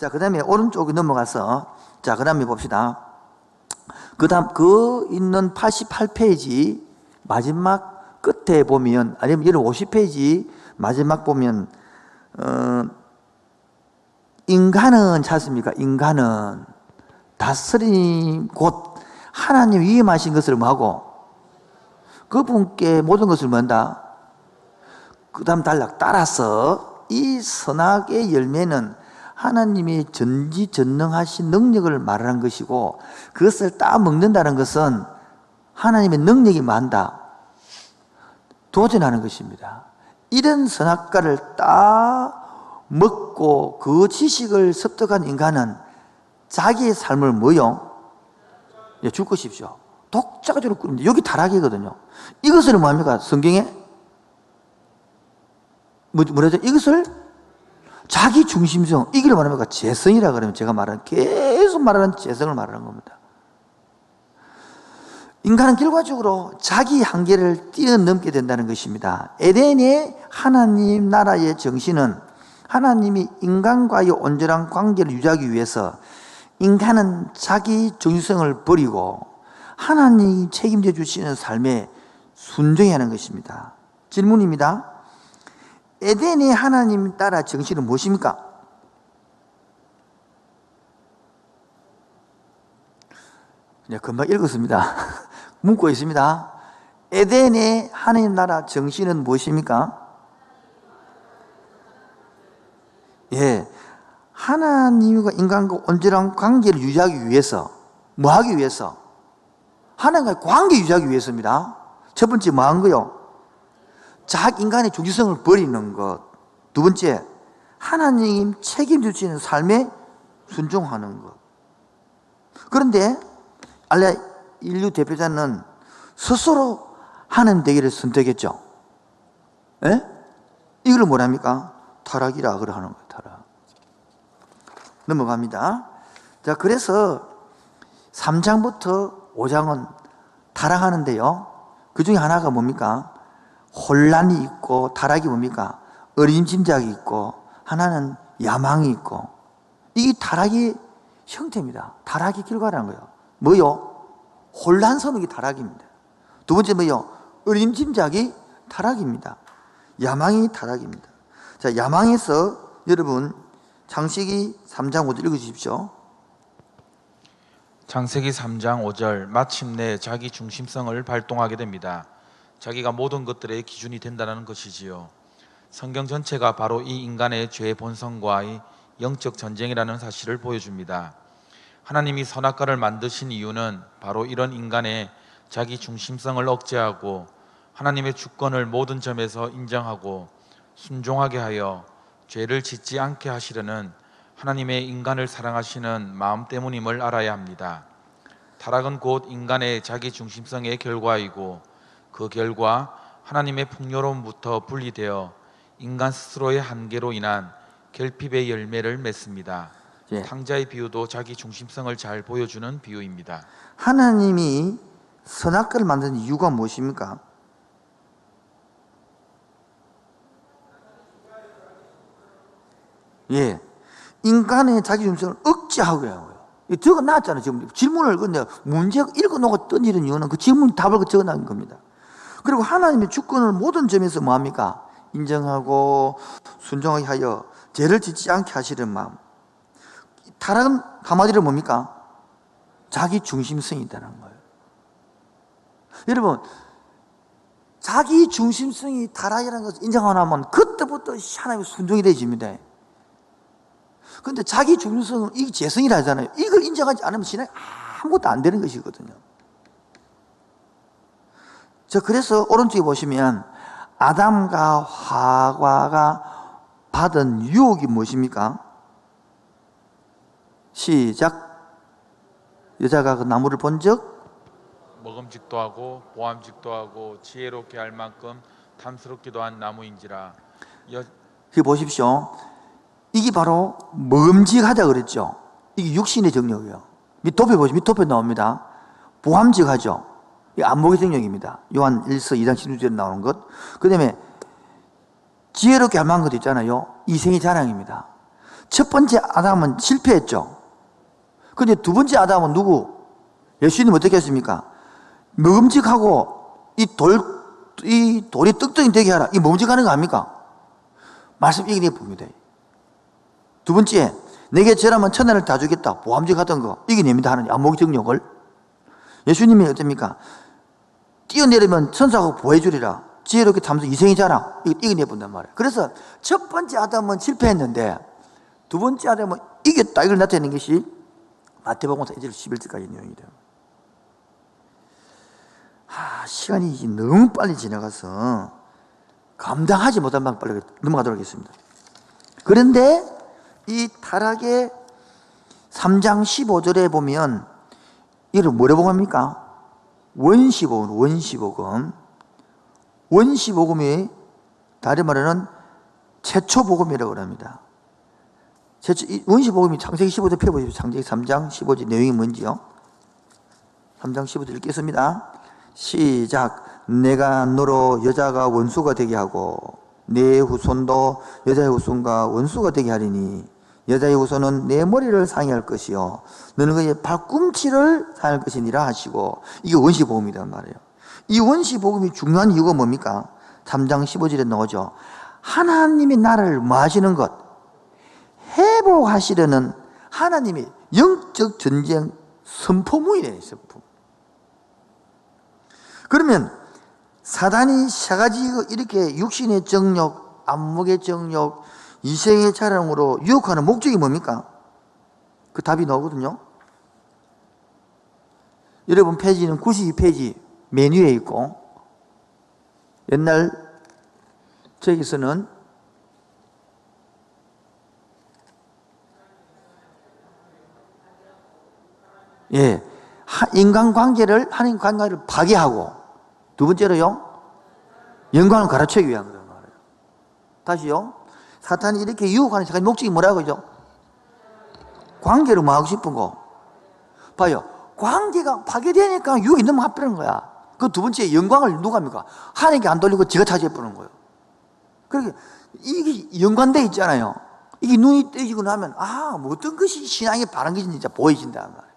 자, 그 다음에 오른쪽에 넘어가서, 자, 그 다음에 봅시다. 그 다음, 그 있는 88페이지 마지막 끝에 보면, 아니면 이런 50페이지 마지막 보면, 인간은 찾습니까? 인간은 다스림, 곧 하나님 위임하신 것을 뭐하고? 그분께 모든 것을 뭔다? 그 다음 단락 따라서 이 선악의 열매는 하나님이 전지전능하신 능력을 말하는 것이고, 그것을 따먹는다는 것은 하나님의 능력이 많다, 도전하는 것입니다. 이런 선악과를 따먹고 그 지식을 습득한 인간은 자기의 삶을 뭐요? 줄 것이십시오. 독자가 주로 끓입니다. 여기 타락이거든요. 이것을 뭐합니까? 성경에 뭐라죠? 이것을 자기 중심성, 이걸 말합니까? 재성이라 그러면 제가 계속 말하는 재성을 말하는 겁니다. 인간은 결과적으로 자기 한계를 뛰어넘게 된다는 것입니다. 에덴의 하나님 나라의 정신은 하나님이 인간과의 온전한 관계를 유지하기 위해서 인간은 자기 중심성을 버리고 하나님이 책임져 주시는 삶에 순종해야 하는 것입니다. 질문입니다. 에덴의 하나님 따라 정신은 무엇입니까? 그냥 금방 읽었습니다. 묻고 있습니다. 에덴의 하나님 나라 정신은 무엇입니까? 예, 하나님과 인간과 온전한 관계를 유지하기 위해서, 뭐 하기 위해서? 하나님과의 관계 유지하기 위해서입니다. 첫 번째 뭐 한 거요? 자기 인간의 중심성을 버리는 것. 두 번째, 하나님 책임져 주시는 삶에 순종하는 것. 그런데 알레 인류 대표자는 스스로 하나님 되기를 선택했죠. 예? 이걸 뭐랍니까? 타락이라 그러 하는 거예요. 타락. 넘어갑니다. 자, 그래서 3장부터 5장은 타락하는데요. 그 중에 하나가 뭡니까? 혼란이 있고, 타락이 뭡니까? 어림짐작이 있고, 하나는 야망이 있고, 이게 타락의 형태입니다. 타락의 결과라는 거예요. 뭐요? 혼란스러운 게 타락입니다. 두 번째 뭐요? 어림짐작이 타락입니다. 야망이 타락입니다. 자, 야망에서 여러분 창세기 3장 5절 읽으십시오. 창세기 3장 5절, 마침내 자기 중심성을 발동하게 됩니다. 자기가 모든 것들의 기준이 된다는 것이지요. 성경 전체가 바로 이 인간의 죄의 본성과의 영적 전쟁이라는 사실을 보여줍니다. 하나님이 선악과를 만드신 이유는 바로 이런 인간의 자기 중심성을 억제하고 하나님의 주권을 모든 점에서 인정하고 순종하게 하여 죄를 짓지 않게 하시려는 하나님의 인간을 사랑하시는 마음 때문임을 알아야 합니다. 타락은 곧 인간의 자기 중심성의 결과이고, 그 결과 하나님의 풍요로움부터 분리되어 인간 스스로의 한계로 인한 결핍의 열매를 맺습니다. 예. 탕자의 비유도 자기 중심성을 잘 보여주는 비유입니다. 하나님이 선악과를 만든 이유가 무엇입니까? 예, 인간의 자기 중심성을 억제하고 해요. 적어 놨잖아요. 지금 질문을 근데 문제 읽어놓고 던지는 이유는 그 질문 답을 적어 놨는 겁니다. 그리고 하나님의 주권을 모든 점에서 뭐합니까? 인정하고 순종하게 하여 죄를 짓지 않게 하시는 마음. 타락은 한마디로 뭡니까? 자기 중심성이 있다는 거예요. 여러분, 자기 중심성이 타락이라는 것을 인정하고 나면 그때부터 하나님의 순종이 되어집니다. 그런데 자기 중심성은 이 재성이라 하잖아요. 이걸 인정하지 않으면 신앙이 아무것도 안 되는 것이거든요. 자, 그래서 오른쪽에 보시면 아담과 하와가 받은 유혹이 무엇입니까? 시작. 여자가 그 나무를 본 적 먹음직도 하고 보암직도 하고 지혜롭게 할 만큼 탐스럽기도 한 나무인지라. 여기 보십시오. 이게 바로 먹음직하다 그랬죠. 이게 육신의 정력이에요. 밑도표 보시면 밑도표 나옵니다. 보암직하죠. 이게 안목의 정력입니다. 요한 1서 2장 16절에 나오는 것. 그 다음에 지혜롭게 할 만한 것도 있잖아요. 이생의 자랑입니다. 첫 번째 아담은 실패했죠. 근데 두 번째 아담은 누구? 예수님 어떻게 했습니까? 먹음직하고 이 돌이 떡덩이 되게 하라. 이 먹음직하는 거 아닙니까? 말씀 이기내 봅니다. 두 번째, 내게 절하면 천하를 다 주겠다. 보암직하던 거 이겨냅니다. 하는 안목의 정력을. 예수님이 어떻습니까? 뛰어내리면 천사하고 보호해주리라. 지혜롭게 탐수 이생이 자라. 이거 이겨내본단 말이에요. 그래서 첫 번째 아담은 실패했는데 두 번째 아담은 이겼다. 이걸 나타내는 것이 마태복음 1절 11절까지 내용이다. 시간이 너무 빨리 지나가서 감당하지 못한 방 빨리 넘어가도록 하겠습니다. 그런데 이 타락의 3장 15절에 보면 이를 뭐라고 합니까? 원시복음, 원시복음. 원시복음이 다른 말로는 최초복음이라고 합니다. 원시복음이 창세기 15절 펴보십시오. 창세기 3장 15절 내용이 뭔지요? 3장 15절 읽겠습니다. 시작. 내가 너로 여자가 원수가 되게 하고 내 후손도 여자의 후손과 원수가 되게 하리니 여자의 후손은 내 머리를 상해할 것이요 너는 그의 발꿈치를 상할 것이니라 하시고, 이게 원시복음이란 말이에요. 이 원시복음이 중요한 이유가 뭡니까? 3장 15절에 나오죠. 하나님이 나라를 뭐 하시는 것? 회복하시려는 하나님의 영적 전쟁 선포문이네, 선포. 그러면 사단이 세 가지 이렇게 육신의 정욕, 안목의 정욕, 이생의 자랑으로 유혹하는 목적이 뭡니까? 그 답이 나오거든요. 여러분 페이지는 92페이지 맨 위에 있고, 옛날 저기서는 인간관계를, 하나님 관계를 파괴하고, 두 번째로요, 영광을 가르치기 위한 거란 말이에요. 다시요, 사탄이 이렇게 유혹하는 세 가지 목적이 뭐라고 하죠? 관계를 뭐 하고 싶은 거. 봐요. 관계가 파괴되니까 유혹이 너무 합병한 거야. 그 두 번째, 영광을 누가 합니까? 하나님께 안 돌리고 지가 차지해버리는 거예요. 그러니까 이게 연관되어 있잖아요. 이게 눈이 떼지고 나면, 뭐 어떤 것이 신앙이 바른 것인지 진짜 보여진단 말이에요.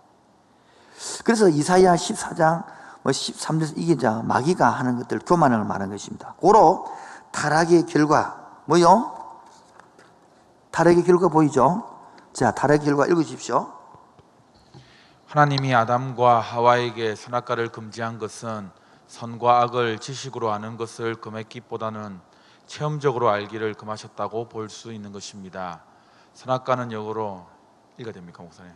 그래서 이사야 14장 13절에서 이게 이제 마귀가 하는 것들, 교만을 말하는 것입니다. 고로 타락의 결과, 뭐요? 타락의 결과 보이죠? 자, 타락의 결과 읽으십시오. 하나님이 아담과 하와에게 선악과를 금지한 것은 선과 악을 지식으로 아는 것을 금했기보다는 체험적으로 알기를 금하셨다고 볼 수 있는 것입니다. 선악과는 영어로 읽어야 됩니까, 목사님?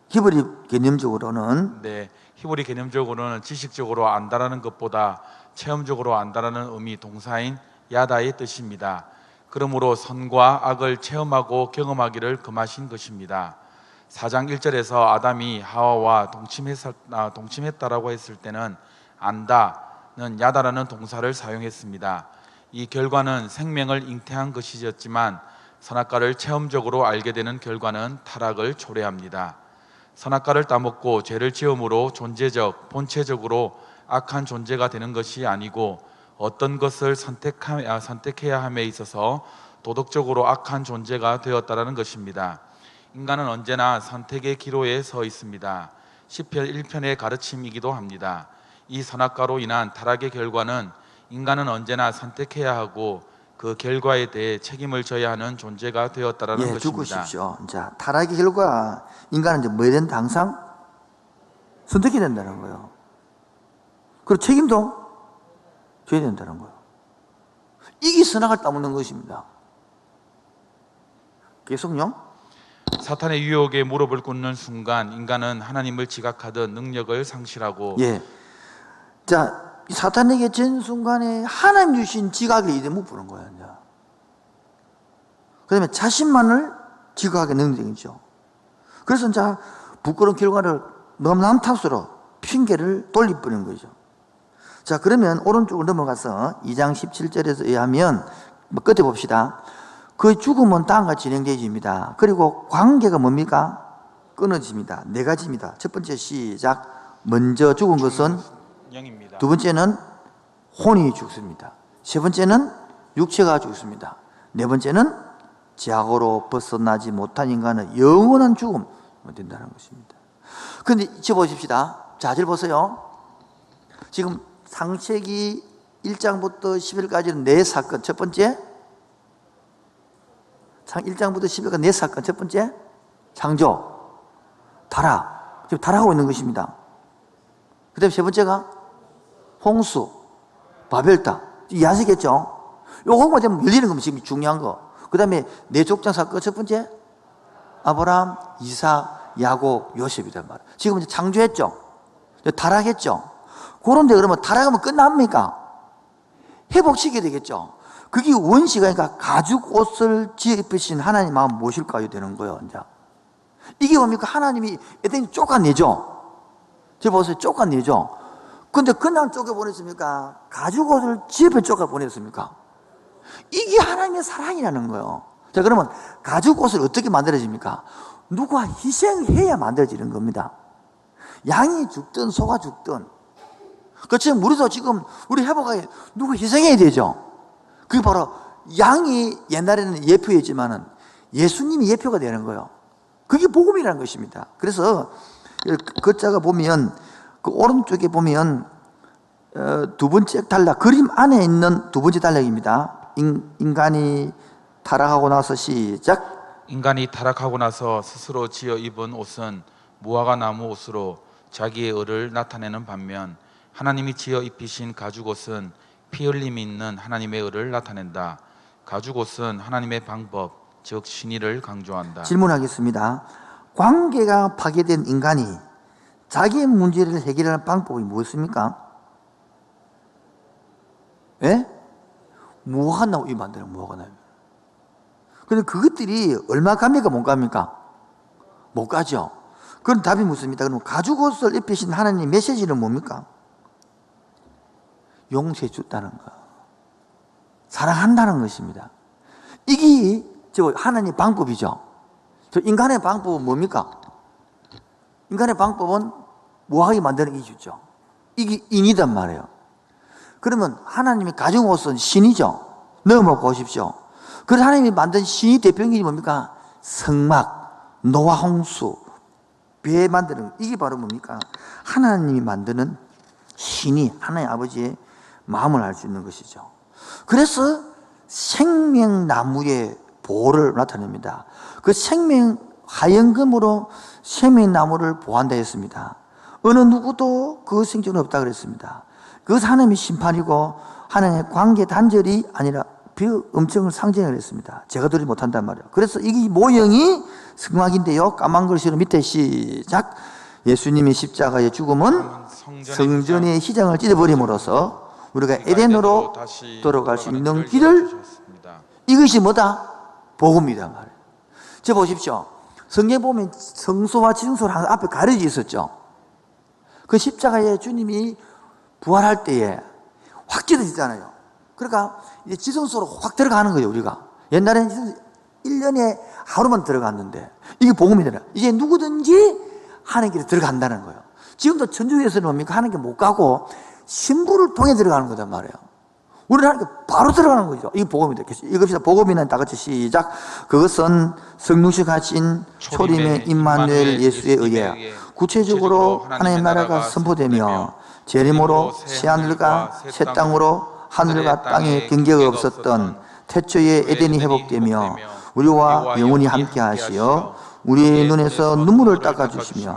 히브리 개념적으로는, 네, 히브리 개념적으로는 지식적으로 안다라는 것보다 체험적으로 안다라는 의미 동사인 야다의 뜻입니다. 그러므로 선과 악을 체험하고 경험하기를 금하신 것입니다. 4장 1절에서 아담이 하와와 동침했다라고 했을 때는 안다는 야다라는 동사를 사용했습니다. 이 결과는 생명을 잉태한 것이었지만 선악과를 체험적으로 알게 되는 결과는 타락을 초래합니다. 선악과를 따먹고 죄를 지음으로 존재적, 본체적으로 악한 존재가 되는 것이 아니고 어떤 것을 선택해야 함에 있어서 도덕적으로 악한 존재가 되었다라는 것입니다. 인간은 언제나 선택의 기로에 서 있습니다. 시편 1편의 가르침이기도 합니다. 이 선악과로 인한 타락의 결과는 인간은 언제나 선택해야 하고 그 결과에 대해 책임을 져야 하는 존재가 되었다라는 것입니다. 죽으십시오. 자, 타락의 결과, 인간은 이제 뭐 해야 된다? 항상 선택해야 된다는 거예요. 그리고 책임도 져야 된다는 거예요. 이게 선악을 따먹는 것입니다. 계속요. 사탄의 유혹에 무릎을 꿇는 순간 인간은 하나님을 지각하던 능력을 상실하고, 자, 사탄에게 전 순간에 하나님 주신 지각을 이제 못 보는 거예요. 그 다음에 자신만을 지각하게 능력이죠. 그래서 이제 부끄러운 결과를 너무남 탓으로 핑계를 돌려버리는 거죠. 자, 그러면 오른쪽으로 넘어가서 2장 17절에서 의하면 끝에 봅시다. 그 죽음은 다음과 진행되어집니다. 그리고 관계가 뭡니까? 끊어집니다. 네 가지입니다. 첫 번째 시작. 먼저 죽은 것은 영입니다. 두 번째는 혼이 죽습니다. 세 번째는 육체가 죽습니다. 네 번째는 죄악으로 벗어나지 못한 인간은 영원한 죽음 된다는 것입니다. 그런데 지어보십시다. 자, 보세요. 지금 창세기 1장부터 10일까지는 네 사건. 첫 번째 1장부터 10일까지 네 사건. 첫 번째 창조, 타락. 지금 타락하고 있는 것입니다. 그 다음에 세 번째가 홍수, 바벨탑. 이해하시겠죠? 요거만 되면 열리는 겁니다. 지금 중요한 거. 그 다음에 네 족장 사건. 첫 번째 아브라함, 이삭, 야곱, 요셉이란 말이에요. 지금 이제 창조했죠. 타락했죠. 그런데 그러면 타락하면 끝납니까? 회복시켜야 되겠죠. 그게 원시가 그러니까 가죽 옷을 지어 입으신 하나님 마음 무엇일까요? 되는 거예요. 이제 이게 뭡니까? 하나님이 에덴이 쫓아내죠. 저 보세요. 쫓아내죠. 근데 그냥 쫓아보냈습니까? 가죽 옷을 집에 쫓아보냈습니까? 이게 하나님의 사랑이라는 거예요. 자, 그러면 가죽 옷을 어떻게 만들어집니까? 누가 희생해야 만들어지는 겁니다. 양이 죽든 소가 죽든. 그렇지만 우리도 지금 우리 회복하게 누가 희생해야 되죠. 그게 바로 양이 옛날에는 예표였지만은 예수님이 예표가 되는 거예요. 그게 복음이라는 것입니다. 그래서 글자가 보면 그 오른쪽에 보면 두 번째 단락, 그림 안에 있는 두 번째 단락입니다. 인간이 타락하고 나서 시작. 인간이 타락하고 나서 스스로 지어 입은 옷은 무화과 나무 옷으로 자기의 의를 나타내는 반면 하나님이 지어 입히신 가죽 옷은 피 흘림이 있는 하나님의 의를 나타낸다. 가죽 옷은 하나님의 방법, 즉 신의를 강조한다. 질문하겠습니다. 관계가 파괴된 인간이 자기의 문제를 해결하는 방법이 무엇입니까? 예? 무화과 나무 이 만드는 무화과 나무. 그런데 그것들이 얼마 갑니까? 못 갑니까? 못 가죠. 그럼 답이 묻습니다. 그럼 가죽 옷을 입히신 하나님의 메시지는 뭡니까? 용서해 줬다는 거, 사랑한다는 것입니다. 이게 하나님의 방법이죠. 인간의 방법은 뭡니까? 인간의 방법은 무화과게 만드는 이유죠. 이게 인이단 말이에요. 그러면 하나님이 가진 옷은 신이죠. 넘어 보십시오. 그래서 하나님이 만든 신이 대표적인 뭡니까? 성막, 노아 홍수, 배 만드는 이게 바로 뭡니까? 하나님이 만드는 신이 하나님 아버지의 마음을 알 수 있는 것이죠. 그래서 생명나무의 보호를 나타냅니다. 그 생명 화연금으로 생명나무를 보호한다 했습니다. 어느 누구도 그 생존은 없다 그랬습니다. 그것은 하나님의 심판이고 하나님의 관계 단절이 아니라 비음증을 상징을 했습니다. 제가 들지 못한단 말이에요. 그래서 이 모형이 성막인데요. 까만 글씨로 밑에 시작. 예수님의 십자가의 죽음은 성전의 희장을 찢어버림으로써 우리가 에덴으로 돌아갈 수 있는 길을, 이것이 뭐다? 복음이다 말이에요. 저 보십시오. 성경 보면 성소와 지성소를 항상 앞에 가려져 있었죠. 그 십자가에 주님이 부활할 때에 확 찢어지잖아요. 그러니까 이제 지성소로 확 들어가는 거예요, 우리가. 옛날에는 1년에 하루만 들어갔는데 이게 복음이잖아요. 이제 누구든지 하는 길에 들어간다는 거예요. 지금도 천주교에서는 뭡니까? 하는 게 못 가고 신부를 통해 들어가는 거단 말이에요. 우리는 하는 게 바로 들어가는 거죠. 이게 복음이다. 이것이 복음이는 다 같이 시작. 그것은 성육신 하신 초림의 임마누엘 예수에 의해 구체적으로 하나님의 나라가 선포되며 재림으로 새하늘과 새 땅으로 하늘과 땅에 경계가 없었던 태초의 에덴이 회복되며 우리와 영원히 함께 하시어 우리의 눈에서 눈물을 닦아주시며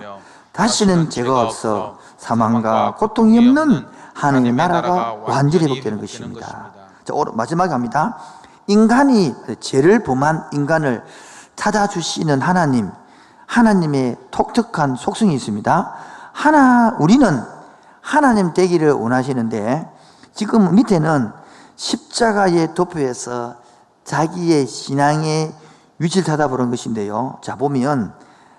다시는 죄가 없어 사망과 고통이 없는 하나님의 나라가 완전히 회복되는 것입니다. 자, 마지막에 갑니다. 인간이 죄를 범한 인간을 찾아주시는 하나님, 하나님의 독특한 속성이 있습니다. 우리는 하나님 되기를 원하시는데 지금 밑에는 십자가의 도표에서 자기의 신앙의 위치를 찾아보는 것인데요. 자, 보면,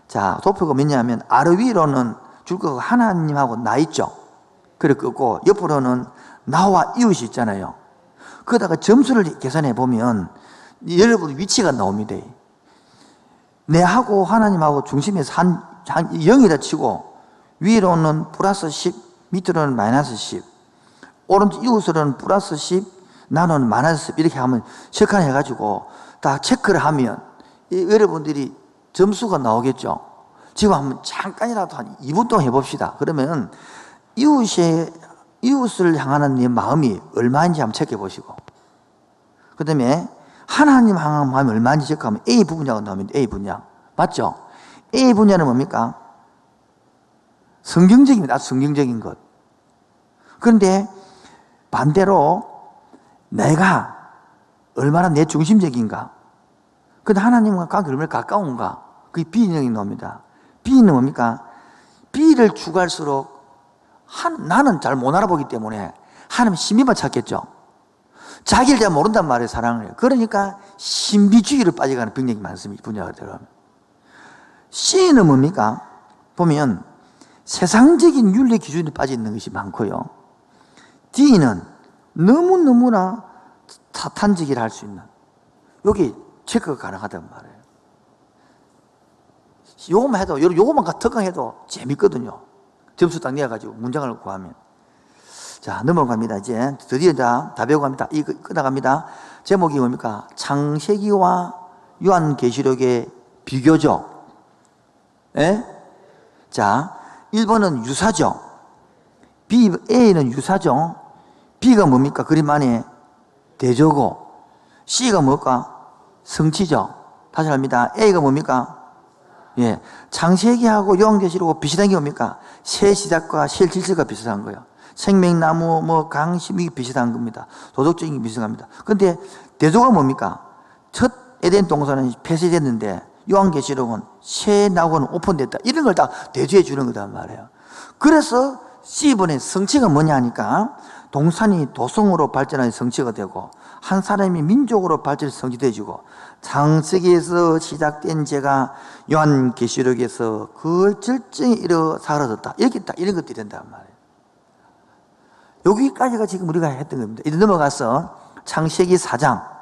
자, 도표가 뭐냐면, 아래 위로는 줄거가 하나님하고 나 있죠. 그래 끄고, 옆으로는 나와 이웃이 있잖아요. 그러다가 점수를 계산해 보면, 여러분 위치가 나옵니다. 내하고 하나님하고 중심에서 한 0이라 치고, 위로는 플러스 10, 밑으로는 마이너스 10, 오른쪽 이웃으로는 플러스 10, 나는 마이너스 10, 이렇게 하면 척한 해가지고 다 체크를 하면 여러분들이 점수가 나오겠죠. 지금 한번 잠깐이라도 한 2분 동안 해봅시다. 그러면 이웃을 향하는 네 마음이 얼마인지 한번 체크해 보시고, 그 다음에 하나님 향한 마음이 얼마인지 체크하면 A 분야가 나오면 A 분야. 맞죠? A 분야는 뭡니까? 성경적입니다. 아주 성경적인 것. 그런데 반대로 내가 얼마나 내 중심적인가, 근데 하나님과 관계가 얼마나 가까운가, 그게 B형이 나옵니다. B는 뭡니까? B를 추구할수록 나는 잘 못 알아보기 때문에 하나님 신비만 찾겠죠. 자기를 잘 모른단 말이에요, 사랑을. 그러니까 신비주의로 빠져가는 병력이 많습니다, 분야가 들어가면. C는 뭡니까? 보면 세상적인 윤리 기준에 빠져 있는 것이 많고요. D는 너무너무나 사탄적이라 할 수 있는, 여기 체크가 가능하단 말이에요. 요것만 해도, 요것만 특강해도 재밌거든요. 점수 딱 내어가지고 문장을 구하면. 자, 넘어갑니다. 이제 드디어 다 배워갑니다. 이거 끝나갑니다. 제목이 뭡니까? 창세기와 요한계시록의 비교죠. 예? 자, 1번은 유사죠. A는 유사죠. B가 뭡니까? 그림 안에 대조고, C가 뭘까? 성취죠. 다시 합니다. A가 뭡니까? 예, 창세기하고 요한계시록하고 비슷한 게 뭡니까? 새 시작과 새 질서가 비슷한 거예요. 생명나무, 강심이 비슷한 겁니다. 도덕적인 게 비슷합니다. 그런데 대조가 뭡니까? 첫 에덴 동산은 폐쇄됐는데 요한계시록은 새 나무는 오픈됐다. 이런 걸 다 대조해 주는 거단 말이에요. 그래서 C번의 성취가 뭐냐 하니까, 동산이 도성으로 발전한 성취가 되고, 한 사람이 민족으로 발전해서 성취되어지고, 창세기에서 시작된 죄가 요한계시록에서 그 절정에 이르러 사라졌다. 이렇게 딱 이런 것들이 된단 말이에요. 여기까지가 지금 우리가 했던 겁니다. 이제 넘어가서 창세기 4장.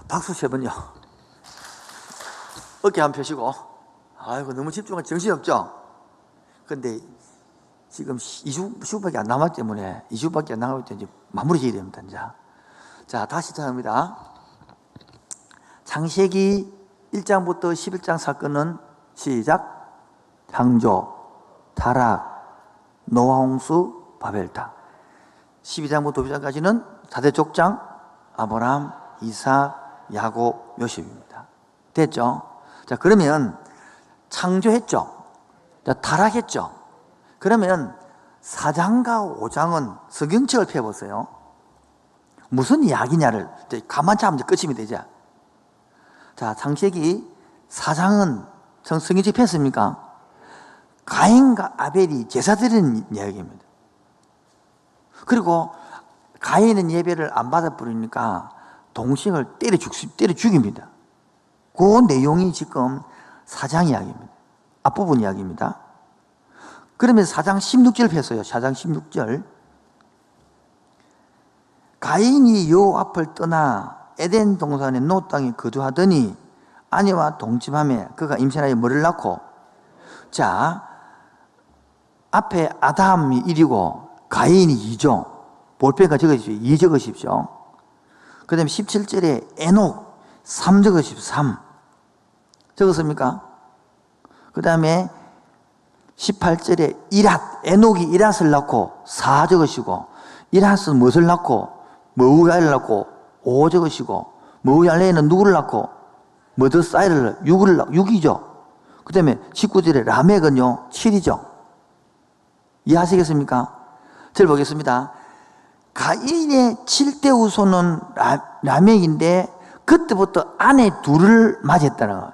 박수 3번요. 어깨 한번 펴시고. 아이고, 너무 집중하면 정신없죠? 근데 지금 20분밖에 안 남았기 때문에, 20분밖에 안 남았기 때문에 이제 마무리 지어야 됩니다, 이제. 자, 다시 시작합니다. 창세기 1장부터 11장 사건은 시작. 창조, 타락, 노아 홍수, 바벨탑. 12장부터 5장까지는 4대 족장, 아브라함, 이삭, 야곱, 요셉입니다. 됐죠? 자, 그러면 창조했죠? 자, 타락했죠? 그러면 4장과 5장은 성경책을 펴보세요. 무슨 이야기냐를 가만히 하면 끝입니다, 이제. 자, 창세기 4장은 성경책 폈습니까? 가인과 아벨이 제사 드리는 이야기입니다. 그리고 가인은 예배를 안 받아 버리니까 동생을 때려 죽입니다. 그 내용이 지금 4장 이야기입니다. 앞부분 이야기입니다. 그러면 4장 16절 폈어요. 4장 16절. 가인이 여호와 앞을 떠나 에덴 동산의 노 땅에 거주하더니 아내와 동침하며 그가 임신하여 머리를 낳고, 자, 앞에 아담이 1이고 가인이 2죠. 볼펜과 적으십시오. 2 적으십시오. 그 다음에 17절에 에녹 3 적으십시오. 3 적었습니까? 그 다음에 18절에 이랏, 에녹이 이랏을 낳고 4 적으시고, 이랏은 무엇을 낳고 머우갈을 낳고 5 적으시고, 머우갈레는 누구를 낳고 머드사이를 6이죠. 그 다음에 19절에 라멕은요 7이죠. 이해하시겠습니까? 절 보겠습니다. 가인의 7대 후손은 라멕인데 그때부터 아내 둘을 맞이했다는 거예요.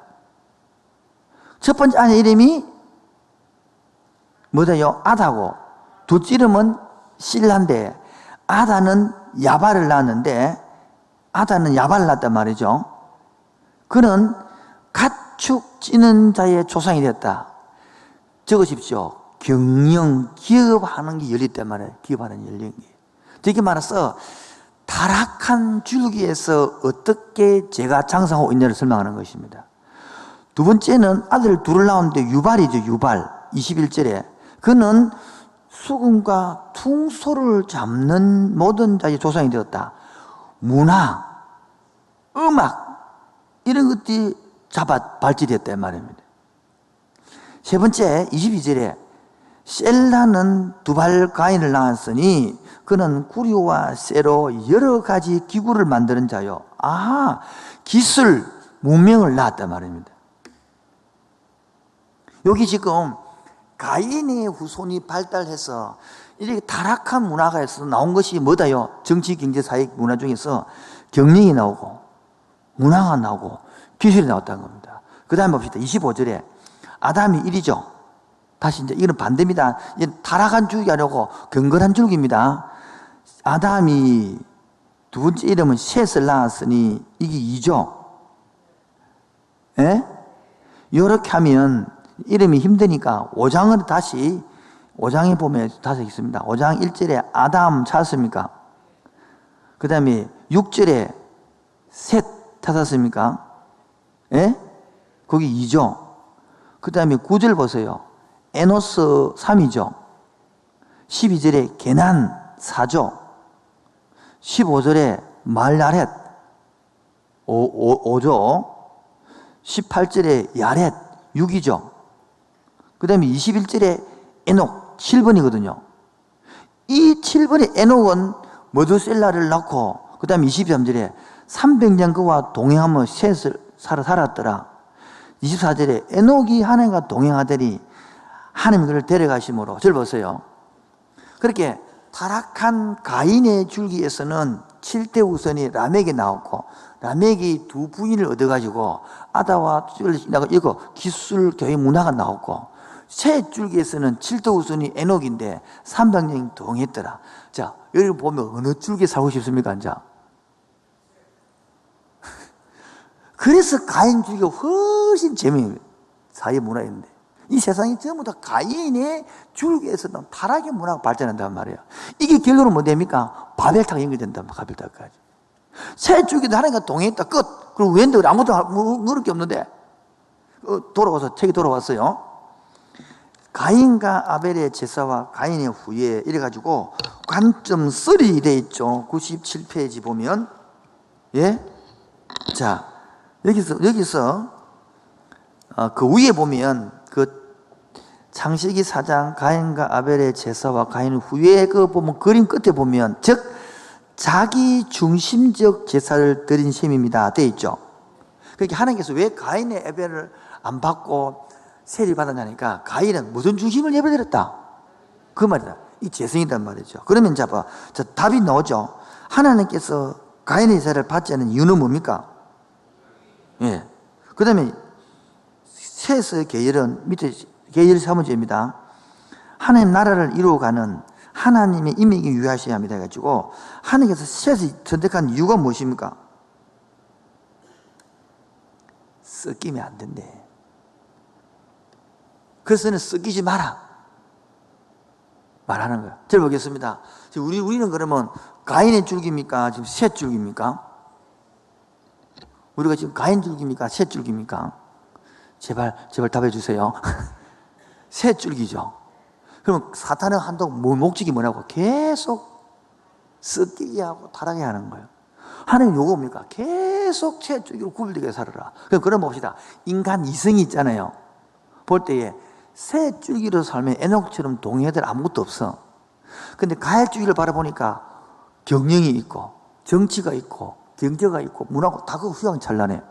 첫 번째 아내 이름이 뭐다요? 아다고, 둘째 이름은 실라인데, 아다는 야발을 낳았는데, 아다는 야발을 낳았단 말이죠. 그는 가축 찌는 자의 조상이 됐다. 적으십시오. 경영, 기업하는 게 열렸단 말이에요. 기업하는 열린 게. 되게 말해서 타락한 줄기에서 어떻게 제가 장사하고 있냐를 설명하는 것입니다. 두 번째는 아들 둘을 낳았는데 유발이죠. 유발. 21절에 그는 수금과 퉁소를 잡는 모든 자의 조상이 되었다. 문화, 음악 이런 것들이 발달됐단 말입니다. 세 번째 22절에 셀라는 두발 가인을 낳았으니 그는 구류와 쇠로 여러 가지 기구를 만드는 자요. 기술, 문명을 낳았단 말입니다. 여기 지금 가인의 후손이 발달해서 이렇게 타락한 문화가에서 나온 것이 뭐다요? 정치, 경제, 사회, 문화 중에서 경영이 나오고 문화가 나오고 기술이 나왔다는 겁니다. 그 다음에 봅시다. 25절에 아담이 1이죠. 다시 이제 이거는 반대입니다. 이제 타락한 줄기 아니고 경건한 줄기입니다. 아담이 두 번째 이름은 셋을 낳았으니 이게 2죠. 예? 이렇게 하면 이름이 힘드니까 5장을 다시 5장에 보면 다시 있습니다. 5장 1절에 아담 찾았습니까? 그 다음에 6절에 셋 찾았습니까? 예? 거기 2죠. 그 다음에 9절 보세요. 에노스 3이죠. 12절에 게난 4죠. 15절에 말라렛 5죠. 18절에 야렛 6이죠. 그 다음에 21절에 에녹 7번이거든요. 이 7번의 에녹은 머두셀라를 낳고 그 다음에 23절에 300년 그와 동행하며 셋을 살았더라. 24절에 에녹이 하나님과 동행하더니 하나님이 그를 데려가심으로. 저를 보세요. 그렇게 타락한 가인의 줄기에서는 7대 후손이 라멕이 나왔고 라멕이 두 부인을 얻어가지고 아다와 이거 기술 교회 문화가 나왔고 새 줄기에서는 7대 후손이 에녹인데 300년이 동했더라. 자, 여기 보면 어느 줄기에 살고 싶습니까? 이제 그래서 가인 줄기가 훨씬 재미있는 사회 문화인데 이 세상이 전부 다 가인의 줄기에서는 타락의 문화가 발전한단 말이에요. 이게 결론은 뭐 됩니까? 바벨탑이 연결된단 말이에요. 바벨탑까지. 새 줄기도 하나님과 동행했다. 끝. 그리고 웬들 아무도 물을 게 없는데 돌아와서 책이 돌아왔어요. 가인과 아벨의 제사와 가인의 후예 이래가지고 관점 3 돼 있죠. 97페이지 보면 예, 자 여기서 그 위에 보면 그 창세기 4장 가인과 아벨의 제사와 가인의 후예 그 보면 그림 끝에 보면 즉 자기 중심적 제사를 드린 셈입니다. 돼 있죠. 그러니까 하나님께서 왜 가인의 아벨을 안 받고 세를 받았냐니까 가인은 무슨 중심을 예배드렸다 그 말이다. 이 재성이란 말이죠. 그러면 자 답이 나오죠. 하나님께서 가인의 제사를 받지 않은 이유는 뭡니까? 예. 그 다음에 셋의 계열은 밑에 계열 3문제입니다. 하나님 나라를 이루어가는 하나님의 임에게 유의하셔야 합니다. 해가지고 하나님께서 셋을 선택한 이유가 무엇입니까? 섞이면 안 된대. 그래서는 섞이지 마라 말하는 거야. 잘 보겠습니다. 우리는 그러면 가인의 줄기입니까? 지금 셋 줄기입니까? 우리가 지금 가인 줄기입니까? 셋 줄기입니까? 제발 답해 주세요. 셋 줄기죠. 그럼 사탄의 한동 목적이 뭐냐고 계속 섞이게 하고 타락하게 하는 거예요. 하나님 요거 뭡니까? 계속 셋 줄기로 구별되게 살아라. 그럼 봅시다. 인간 이성이 있잖아요. 볼 때에 셋 줄기로 살면 에녹처럼 동해들 아무것도 없어. 근데 가인 줄기를 바라보니까 경영이 있고 정치가 있고 경제가 있고 문화가 다 그 휘황찬란해.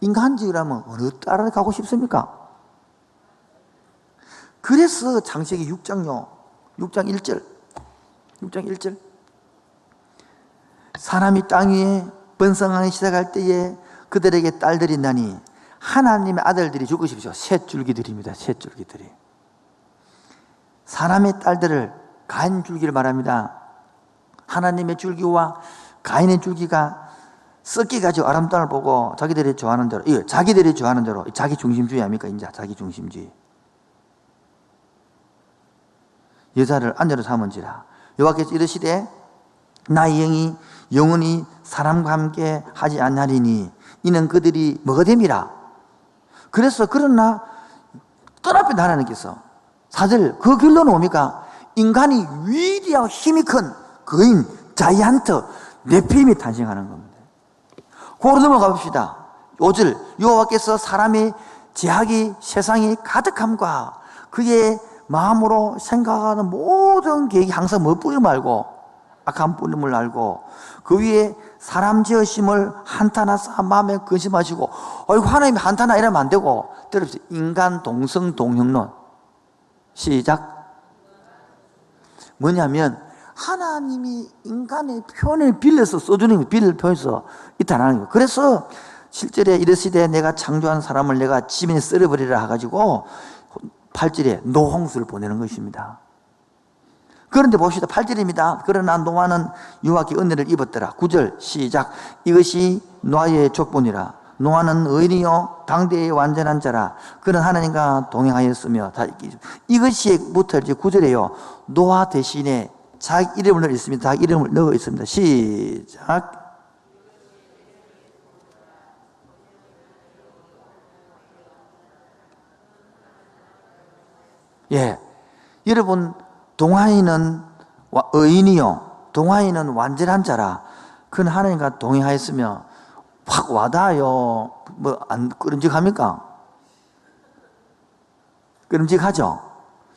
인간적이라면 어느 따라 가고 싶습니까? 그래서 창세기 6장 1절 사람이 땅 위에 번성하기 시작할 때에 그들에게 딸들이 나니 하나님의 아들들이 줄 것이죠. 셋 줄기들입니다. 셋 줄기들이. 사람의 딸들을 가인 줄기를 말합니다. 하나님의 줄기와 가인의 줄기가 섞여가지고 아름다움을 보고 자기들이 좋아하는 대로, 자기들이 좋아하는 대로, 자기 중심주의 아닙니까? 이제 자기 중심주의. 여자를 안전로 삼은지라. 여호와께서 이르시되 나의 영이 영원히 사람과 함께 하지 않나리니 이는 그들이 뭐가 됨이라. 그래서 그러나 떠나편 하나님께서 사절 그 결론은 뭡니까? 인간이 위대하고 힘이 큰 거인, 자이언트, 네피림이 탄생하는 겁니다. 그로 넘어가 봅시다. 5절, 여호와께서 사람의 제약이 세상이 가득함과 그의 마음으로 생각하는 모든 계획이 항상 뭐 뿌림을 알고, 악한 뿌림을 알고, 그 위에 사람 지으심을 한탄하 쌓아 마음에 근심하시고, 어이구 하나님이 한탄하 이러면 안 되고, 때려보세요. 인간 동성 동형론. 시작. 뭐냐면 하나님이 인간의 표현을 빌려서 써주는 거, 빌려 표현해서 이탄하는 거예요. 그래서 7절에 이르시되 내가 창조한 사람을 내가 지면에 썰어버리라 해가지고 8절에 노홍수를 보내는 것입니다. 그런데 봅시다. 8절입니다. 그러나 노아는 여호와께 은혜를 입었더라. 9절 시작. 이것이 노아의 족본이라. 노아는 의인이요 당대의 완전한 자라. 그는 하나님과 동행하였으며. 이것이부터 이제 9절에요. 노아 대신에 자기 이름을 넣어 있습니다. 자기 이름을 넣어 있습니다. 시작. 예, 여러분 동아인은 의인이요 동아인은 완전한 자라. 그는 하나님과 동행하였으며. 확 와닿아요. 뭐 안 끄름직합니까? 끄름직하죠?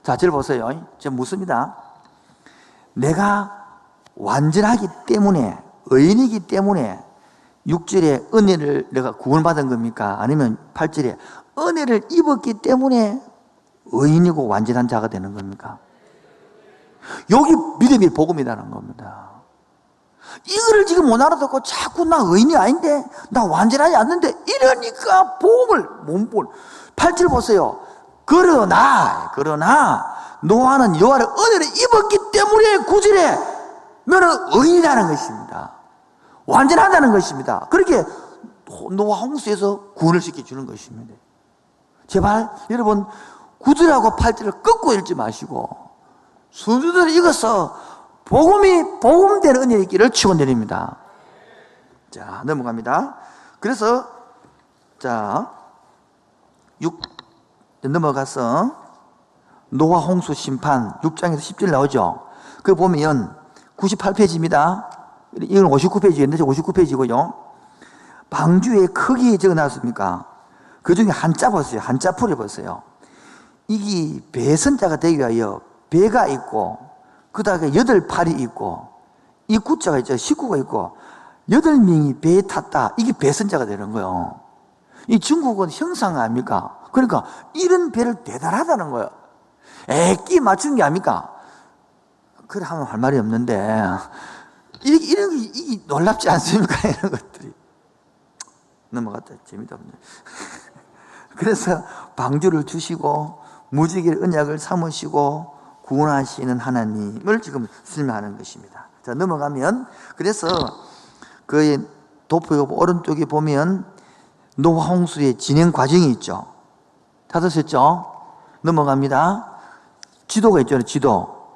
자, 저를 보세요. 저 묻습니다. 내가 완전하기 때문에, 의인이기 때문에 6절에 은혜를 내가 구원받은 겁니까? 아니면 8절에 은혜를 입었기 때문에 의인이고 완전한 자가 되는 겁니까? 여기 믿음이 복음이라는 겁니다. 이거를 지금 못 알아듣고 자꾸 나 의인이 아닌데, 나 완전하지 않는데, 이러니까 복음을 못 볼. 8절 보세요. 그러나 노아는 여호와의 은혜를 입었기 때문에 9절에 너는 의인이라는 것입니다. 완전하다는 것입니다. 그렇게 노아 홍수에서 구원을 시켜주는 것입니다. 제발 여러분 9절하고 8절을 꺾고 읽지 마시고 순서대로 읽어서 복음되는 은혜의 길을 치고 내립니다. 자, 넘어갑니다. 그래서 자 6 넘어가서 노아 홍수 심판 6장에서 10절 나오죠. 그거 보면 98페이지입니다. 이건 59페이지인데 59페이지고요. 방주의 크기 적어놨습니까? 그 중에 한자 보세요. 한자 풀을 보세요. 이게 배선자가 되기 위하여 배가 있고, 그 다음에 8팔이 있고, 이 구자가 있죠. 식구가 있고, 8명이 배에 탔다. 이게 배선자가 되는 거예요. 이 중국은 형상 아닙니까? 그러니까 이런 배를 대단하다는 거예요. 끼 맞춘 게 아닙니까? 그래 하면 할 말이 없는데, 이런 게 놀랍지 않습니까? 이런 것들이. 넘어갔다. 재미도 없네. 그래서 방주를 주시고, 무지개를 언약을 삼으시고, 구원하시는 하나님을 지금 설명하는 것입니다. 자, 넘어가면, 그래서 그 도표 오른쪽에 보면 노아 홍수의 진행 과정이 있죠. 찾으셨죠? 넘어갑니다. 지도가 있죠, 지도.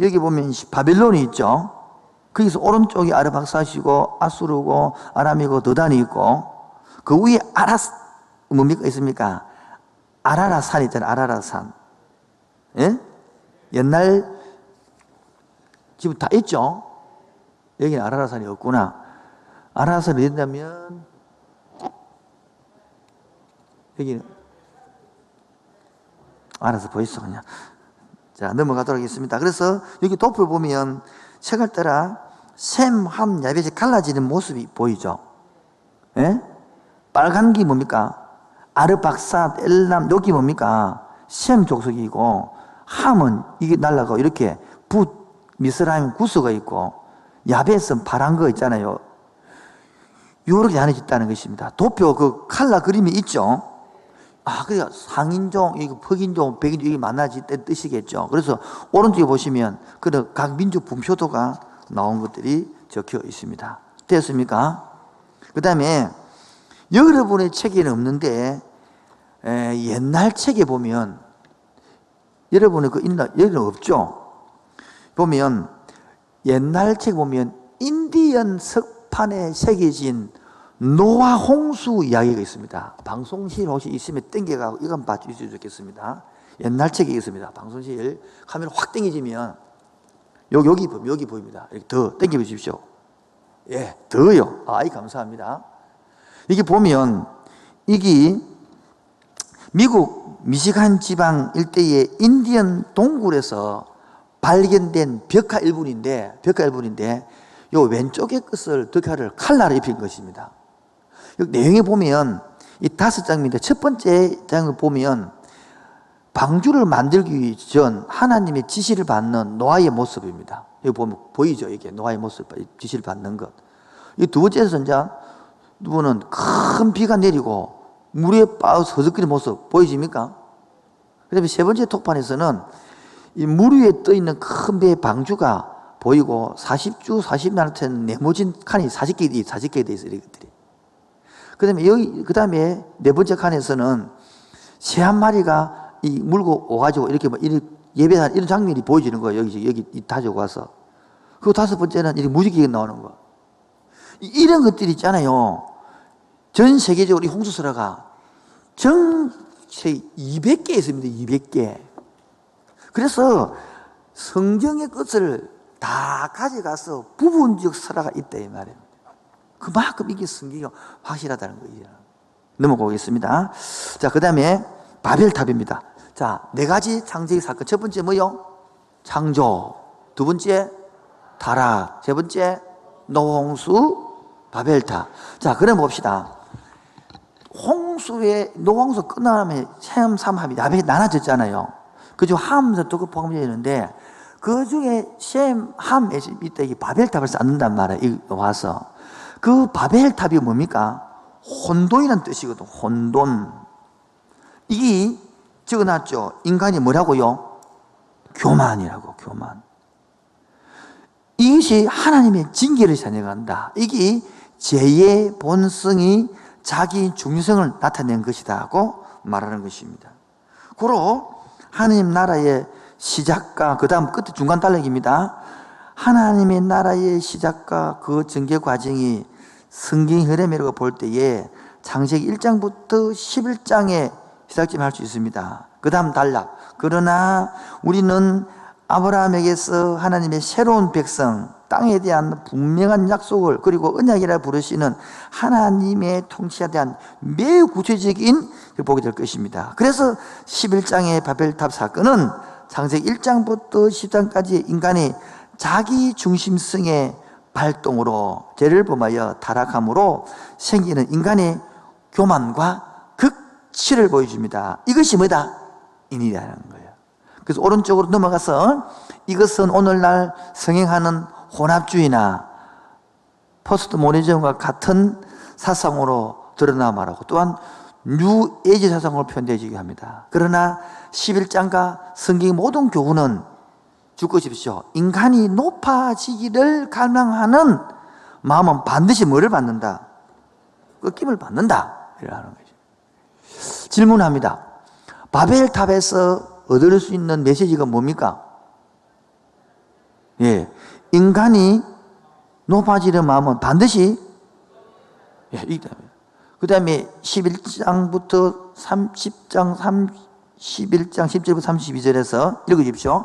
여기 보면 바벨론이 있죠. 거기서 오른쪽이 아르박사시고 아수르고 아람이고 드단이 있고, 그 위에 뭡니까 있습니까? 아라라산 있잖아요. 아라라산. 예? 옛날 지금 다 있죠. 여기는 아라라산이 없구나. 아라라산이 된다면 여기는 알아서 보이소 그냥. 자, 넘어가도록 하겠습니다. 그래서 여기 도표 보면 책을 따라 셈, 함, 야벳이 갈라지는 모습이 보이죠. 예? 빨간 게 뭡니까? 아르박사, 엘람, 여기 뭡니까? 셈 족속이고, 함은 이게 날라가고, 이렇게 미스라임 구스가 있고, 야벳은 파란 거 있잖아요. 요렇게 나눠졌다는 것입니다. 도표 그 칼라 그림이 있죠. 그러니까 상인종, 흑인종, 백인종 이게 만나질 때 뜻이겠죠. 그래서 오른쪽에 보시면 각 민족 분표도가 나온 것들이 적혀 있습니다. 됐습니까? 그 다음에 여러분의 책에는 없는데 옛날 책에 보면 여러분의 여기는 없죠. 보면 옛날 책 보면 인디언 석판에 새겨진 노아 홍수 이야기가 있습니다. 방송실 혹시 있으면 땡겨가고 이건 봐주시면 좋겠습니다. 옛날 책이 있습니다. 방송실 카메라 확 당겨지면 여기 보입니다. 이렇게 더 당겨 보십시오. 예, 더요. 아이, 감사합니다. 이게 보면 이게 미국 미시간 지방 일대의 인디언 동굴에서 발견된 벽화 일부인데 요 왼쪽의 끝을 벽화를 칼라로 입힌 것입니다. 내용에 보면 이 5장인데 첫 번째 장을 보면 방주를 만들기 전 하나님의 지시를 받는 노아의 모습입니다. 여기 보면 보이죠? 이게 노아의 모습, 지시를 받는 것. 이 두 번째 선장 누구는 큰 비가 내리고 물에 빠져서 허덕거리는 모습 보이십니까? 그 다음에 세 번째 톡판에서는 이 물 위에 떠 있는 큰 배의 방주가 보이고 40주 40년한테 네모진 칸이 40개 돼 있어요. 이것들이. 그 다음에 네 번째 칸에서는 새 한 마리가 이 물고 오가지고 이렇게 예배하는 이런 장면이 보여지는 거예요. 여기 가지고 와서. 그리고 다섯 번째는 이렇게 무지개가 나오는 거. 이런 것들이 있잖아요. 전 세계적으로 이 홍수설화가 전체 200개 있습니다. 200개. 그래서 성경의 것을 다 가져가서 부분적 설화가 있다 이 말이에요. 그만큼 이게 성경이 확실하다는 거예요. 넘어가겠습니다. 자, 그 다음에 바벨탑입니다. 자, 4가지 창조의 사건. 첫 번째 뭐요? 창조. 두 번째 타락. 세 번째 노홍수, 바벨탑. 자, 그럼 봅시다. 노홍수 끝나면 셈, 삼, 함이 나눠졌잖아요. 그중 함에서 또 포함되어 있는데 그 중에 셈, 함에 있다 이 바벨탑을 쌓는단 말이에요. 와서 그 바벨탑이 뭡니까? 혼돈이라는 뜻이거든. 혼돈. 이게 적어놨죠. 인간이 뭐라고요? 교만이라고. 교만. 이것이 하나님의 징계를 자녀간다. 이게 죄의 본성이 자기 중성을 나타낸 것이다 하고 말하는 것입니다. 고로 하나님 나라의 시작과 그 다음 끝에 중간 단락입니다. 하나님의 나라의 시작과 그 전개 과정이 성경 흐름이라고 볼 때에 창세기 1장부터 11장에 시작점 할 수 있습니다. 그 다음 단락. 그러나 우리는 아브라함에게서 하나님의 새로운 백성, 땅에 대한 분명한 약속을 그리고 언약이라 부르시는 하나님의 통치에 대한 매우 구체적인 걸 보게 될 것입니다. 그래서 11장의 바벨탑 사건은 창세기 1장부터 10장까지 인간의 자기 중심성의 발동으로 죄를 범하여 타락함으로 생기는 인간의 교만과 극치를 보여줍니다. 이것이 뭐다? 인이라는 거예요. 그래서 오른쪽으로 넘어가서 이것은 오늘날 성행하는 혼합주의나 포스트 모더니즘과 같은 사상으로 드러나 말하고 또한 뉴 에이지 사상으로 표현되어지게 합니다. 그러나 11장과 성경의 모든 교훈은 죽으십시오. 인간이 높아지기를 갈망하는 마음은 반드시 뭐를 받는다? 꺾임을 받는다. 이라는 거죠. 질문합니다. 바벨탑에서 얻을 수 있는 메시지가 뭡니까? 예. 인간이 높아지는 마음은 반드시 그 다음에 11장부터 30장 11장 10절부터 32절에서 읽어주십시오.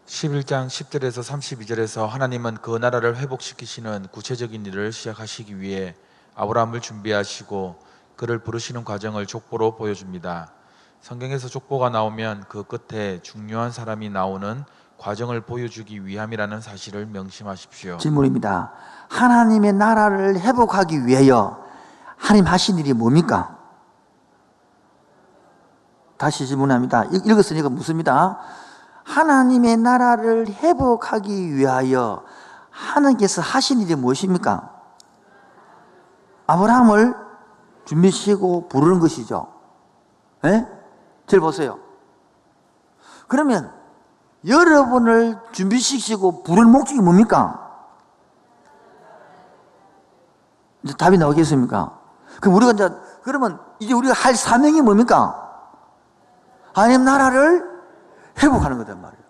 11장 10절에서 32절에서 하나님은 그 나라를 회복시키시는 구체적인 일을 시작하시기 위해 아브라함을 준비하시고 그를 부르시는 과정을 족보로 보여줍니다. 성경에서 족보가 나오면 그 끝에 중요한 사람이 나오는 과정을 보여주기 위함이라는 사실을 명심하십시오. 질문입니다. 하나님의 나라를 회복하기 위하여 하나님 하신 일이 뭡니까? 다시 질문합니다. 읽었으니까 묻습니다. 하나님의 나라를 회복하기 위하여 하나님께서 하신 일이 무엇입니까? 아브라함을 준비시키고 부르는 것이죠. 예? 잘 보세요. 그러면 여러분을 준비시키고 부를 목적이 뭡니까? 이제 답이 나오겠습니까? 그러면 이제 우리가 할 사명이 뭡니까? 하나님 나라를 회복하는 거단 말이에요.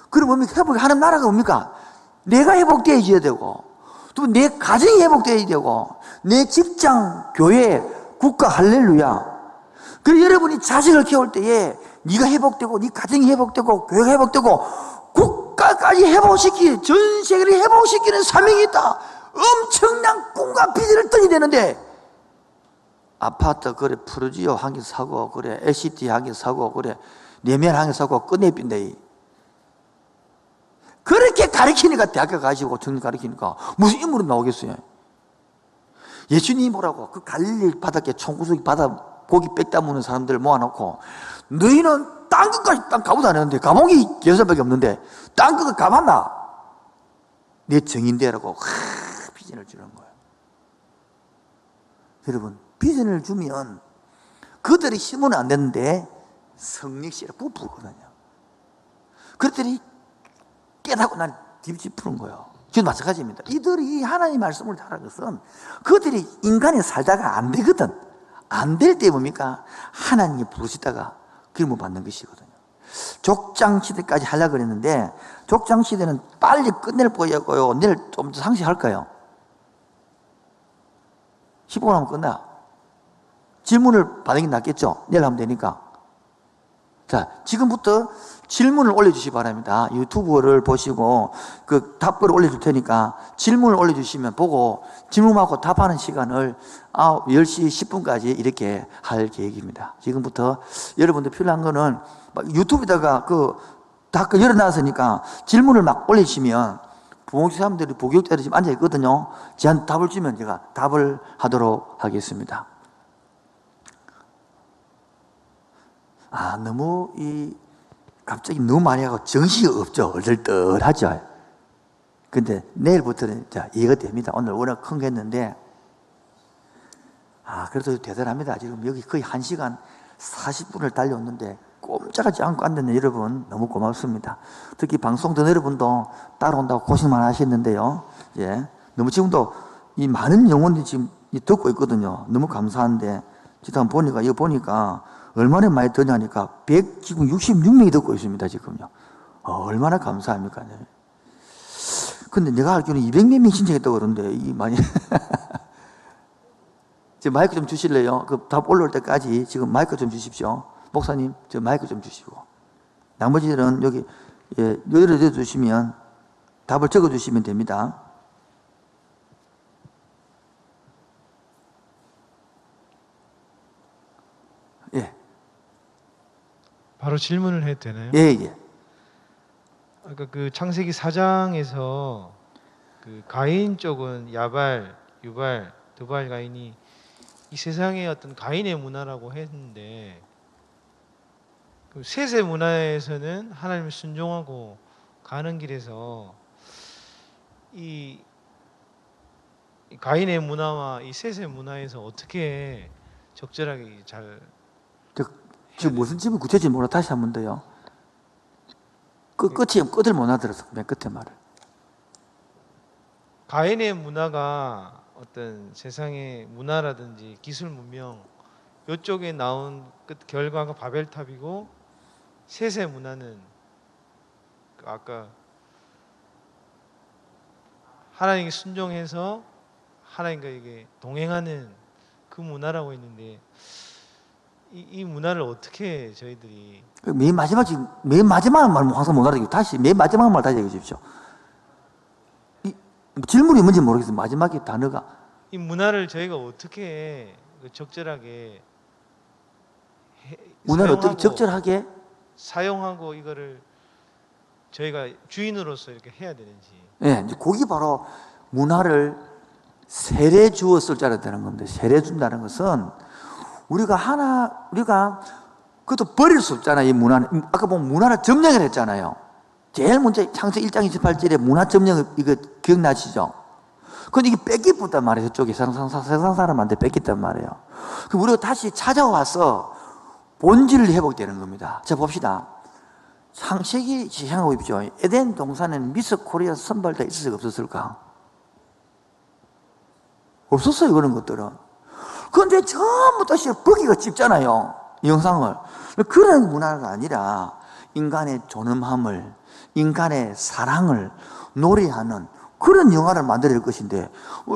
그럼 뭡니까? 하나님 나라가 뭡니까? 내가 회복되어야 되고, 또 내 가정이 회복되어야 되고, 내 직장, 교회, 국가, 할렐루야. 그리고 여러분이 자식을 키울 때에 네가 회복되고 네 가정이 회복되고 교회가 회복되고 국가까지 회복시키 전 세계를 회복시키는 사명이 있다. 엄청난 꿈과 비전을 떠야 되는데 아파트 그래 푸르지오 한 개 사고 그래 LCT 한 개 사고 그래 내면 한 개 사고 끝내 빈대. 그렇게 가르치니까 대학교 가시고 정리 가르치니까 무슨 인물이 나오겠어요? 예수님이 뭐라고 그 갈릴리 바닷가 총구석이 바다 고기 뺏다 먹는 사람들 모아놓고 너희는 땅 끝까지 땅 가보도 안 했는데 감옥이 6살밖에 없는데 땅 끝까지 가봤나? 내 정인되라고 비전을 주는 거예요. 여러분 비전을 주면 그들이 심으면 안 되는데 성령씨라 부풀거든요. 그들이 깨닫고 난 딥지 푸는 거예요. 지금 마찬가지입니다. 이들이 하나님의 말씀을 잘하는 것은 그들이 인간이 살다가 안 되거든. 안 될 때 뭡니까? 하나님이 부르시다가 기름을 받는 것이거든요. 족장시대까지 하려고 그랬는데 족장시대는 빨리 끝낼 거고요. 내일 좀 더 상세할까요? 15분 하면 끝나. 질문을 받는 게 낫겠죠? 내일 하면 되니까. 자, 지금부터 질문을 올려주시기 바랍니다. 유튜브를 보시고 그 답글을 올려줄 테니까 질문을 올려주시면 보고 질문하고 답하는 시간을 10시 10분까지 이렇게 할 계획입니다. 지금부터 여러분들 필요한 거는 유튜브에다가 그 답글 열어놨으니까 질문을 막 올리시면 부모님 사람들이 부교육자들이 지금 앉아있거든요. 제한 답을 주면 제가 답을 하도록 하겠습니다. 너무 갑자기 너무 많이 하고 정신이 없죠. 얼떨떨하죠. 근데 내일부터는 이해가 됩니다. 오늘 워낙 큰 게 했는데 그래도 대단합니다. 지금 여기 거의 1시간 40분을 달려왔는데 꼼짝하지 않고 앉았는 여러분 너무 고맙습니다. 특히 방송 듣는 여러분도 따라온다고 고생 많이 하셨는데요. 예, 너무 지금도 이 많은 영혼들이 지금 듣고 있거든요. 너무 감사한데 지금 보니까 이거 보니까 얼마나 많이 듣냐니까 지금 66명이 듣고 있습니다. 지금요. 얼마나 감사합니까? 네. 근데 내가 알기로는 200몇 명 신청했다고 그러는데 이 많이 지금 마이크 좀 주실래요? 그 답 올라올 때까지 지금 마이크 좀 주십시오. 목사님, 저 마이크 좀 주시고. 나머지들은 여기 열어 주시면 답을 적어 주시면 됩니다. 예. 바로 질문을 해도 되나요? 예. 아까 그 창세기 4장에서 그 가인 쪽은 야발, 유발, 드발, 가인이 이 세상의 어떤 가인의 문화라고 했는데 그 셋의 문화에서는 하나님을 순종하고 가는 길에서 이 가인의 문화와 이 셋의 문화에서 어떻게 적절하게 잘 지금 무슨 질문 구체적으로 몰라 다시 한 번 더요. 끝을 못 알아들었어. 맨 끝에 말을. 가인의 문화가 어떤 세상의 문화라든지 기술 문명 이쪽에 나온 끝 결과가 바벨탑이고 셋의 문화는 아까 하나님께 순종해서 하나님과 이게 동행하는 그 문화라고 했는데 이 문화를 어떻게 저희들이 맨 마지막 말 항상 못 알아듣고 다시 맨 마지막 말 다시 얘기해 주십시오. 질문이 뭔지 모르겠어요. 마지막에 단어가 이 문화를 저희가 어떻게 적절하게 문화를 어떻게 적절하게 사용하고 이거를 저희가 주인으로서 이렇게 해야 되는지. 네, 거기 바로 문화를 세례 주어 쓸 자라 되는 건데 세례 준다는 것은 우리가 그것도 버릴 수 없잖아요. 이 문화는 아까 보면 문화를 점령을 했잖아요. 제일 먼저 창세기 1장 28절에 문화 점령 이거 기억나시죠? 근데 이게 뺏기었단 말이에요. 저쪽에 세상 사람한테 뺏겼단 말이에요. 그럼 우리가 다시 찾아와서 본질을 회복되는 겁니다. 자 봅시다. 창세기 생각해 보십시오. 에덴 동산에는 미스 코리아 선발대 있었을까 없었을까? 없었어요. 그런 것들은. 그런데 전부 다시 버기가 찝잖아요. 이 영상을. 그런 문화가 아니라 인간의 존엄함을 인간의 사랑을 노래하는 그런 영화를 만들어야 될 것인데,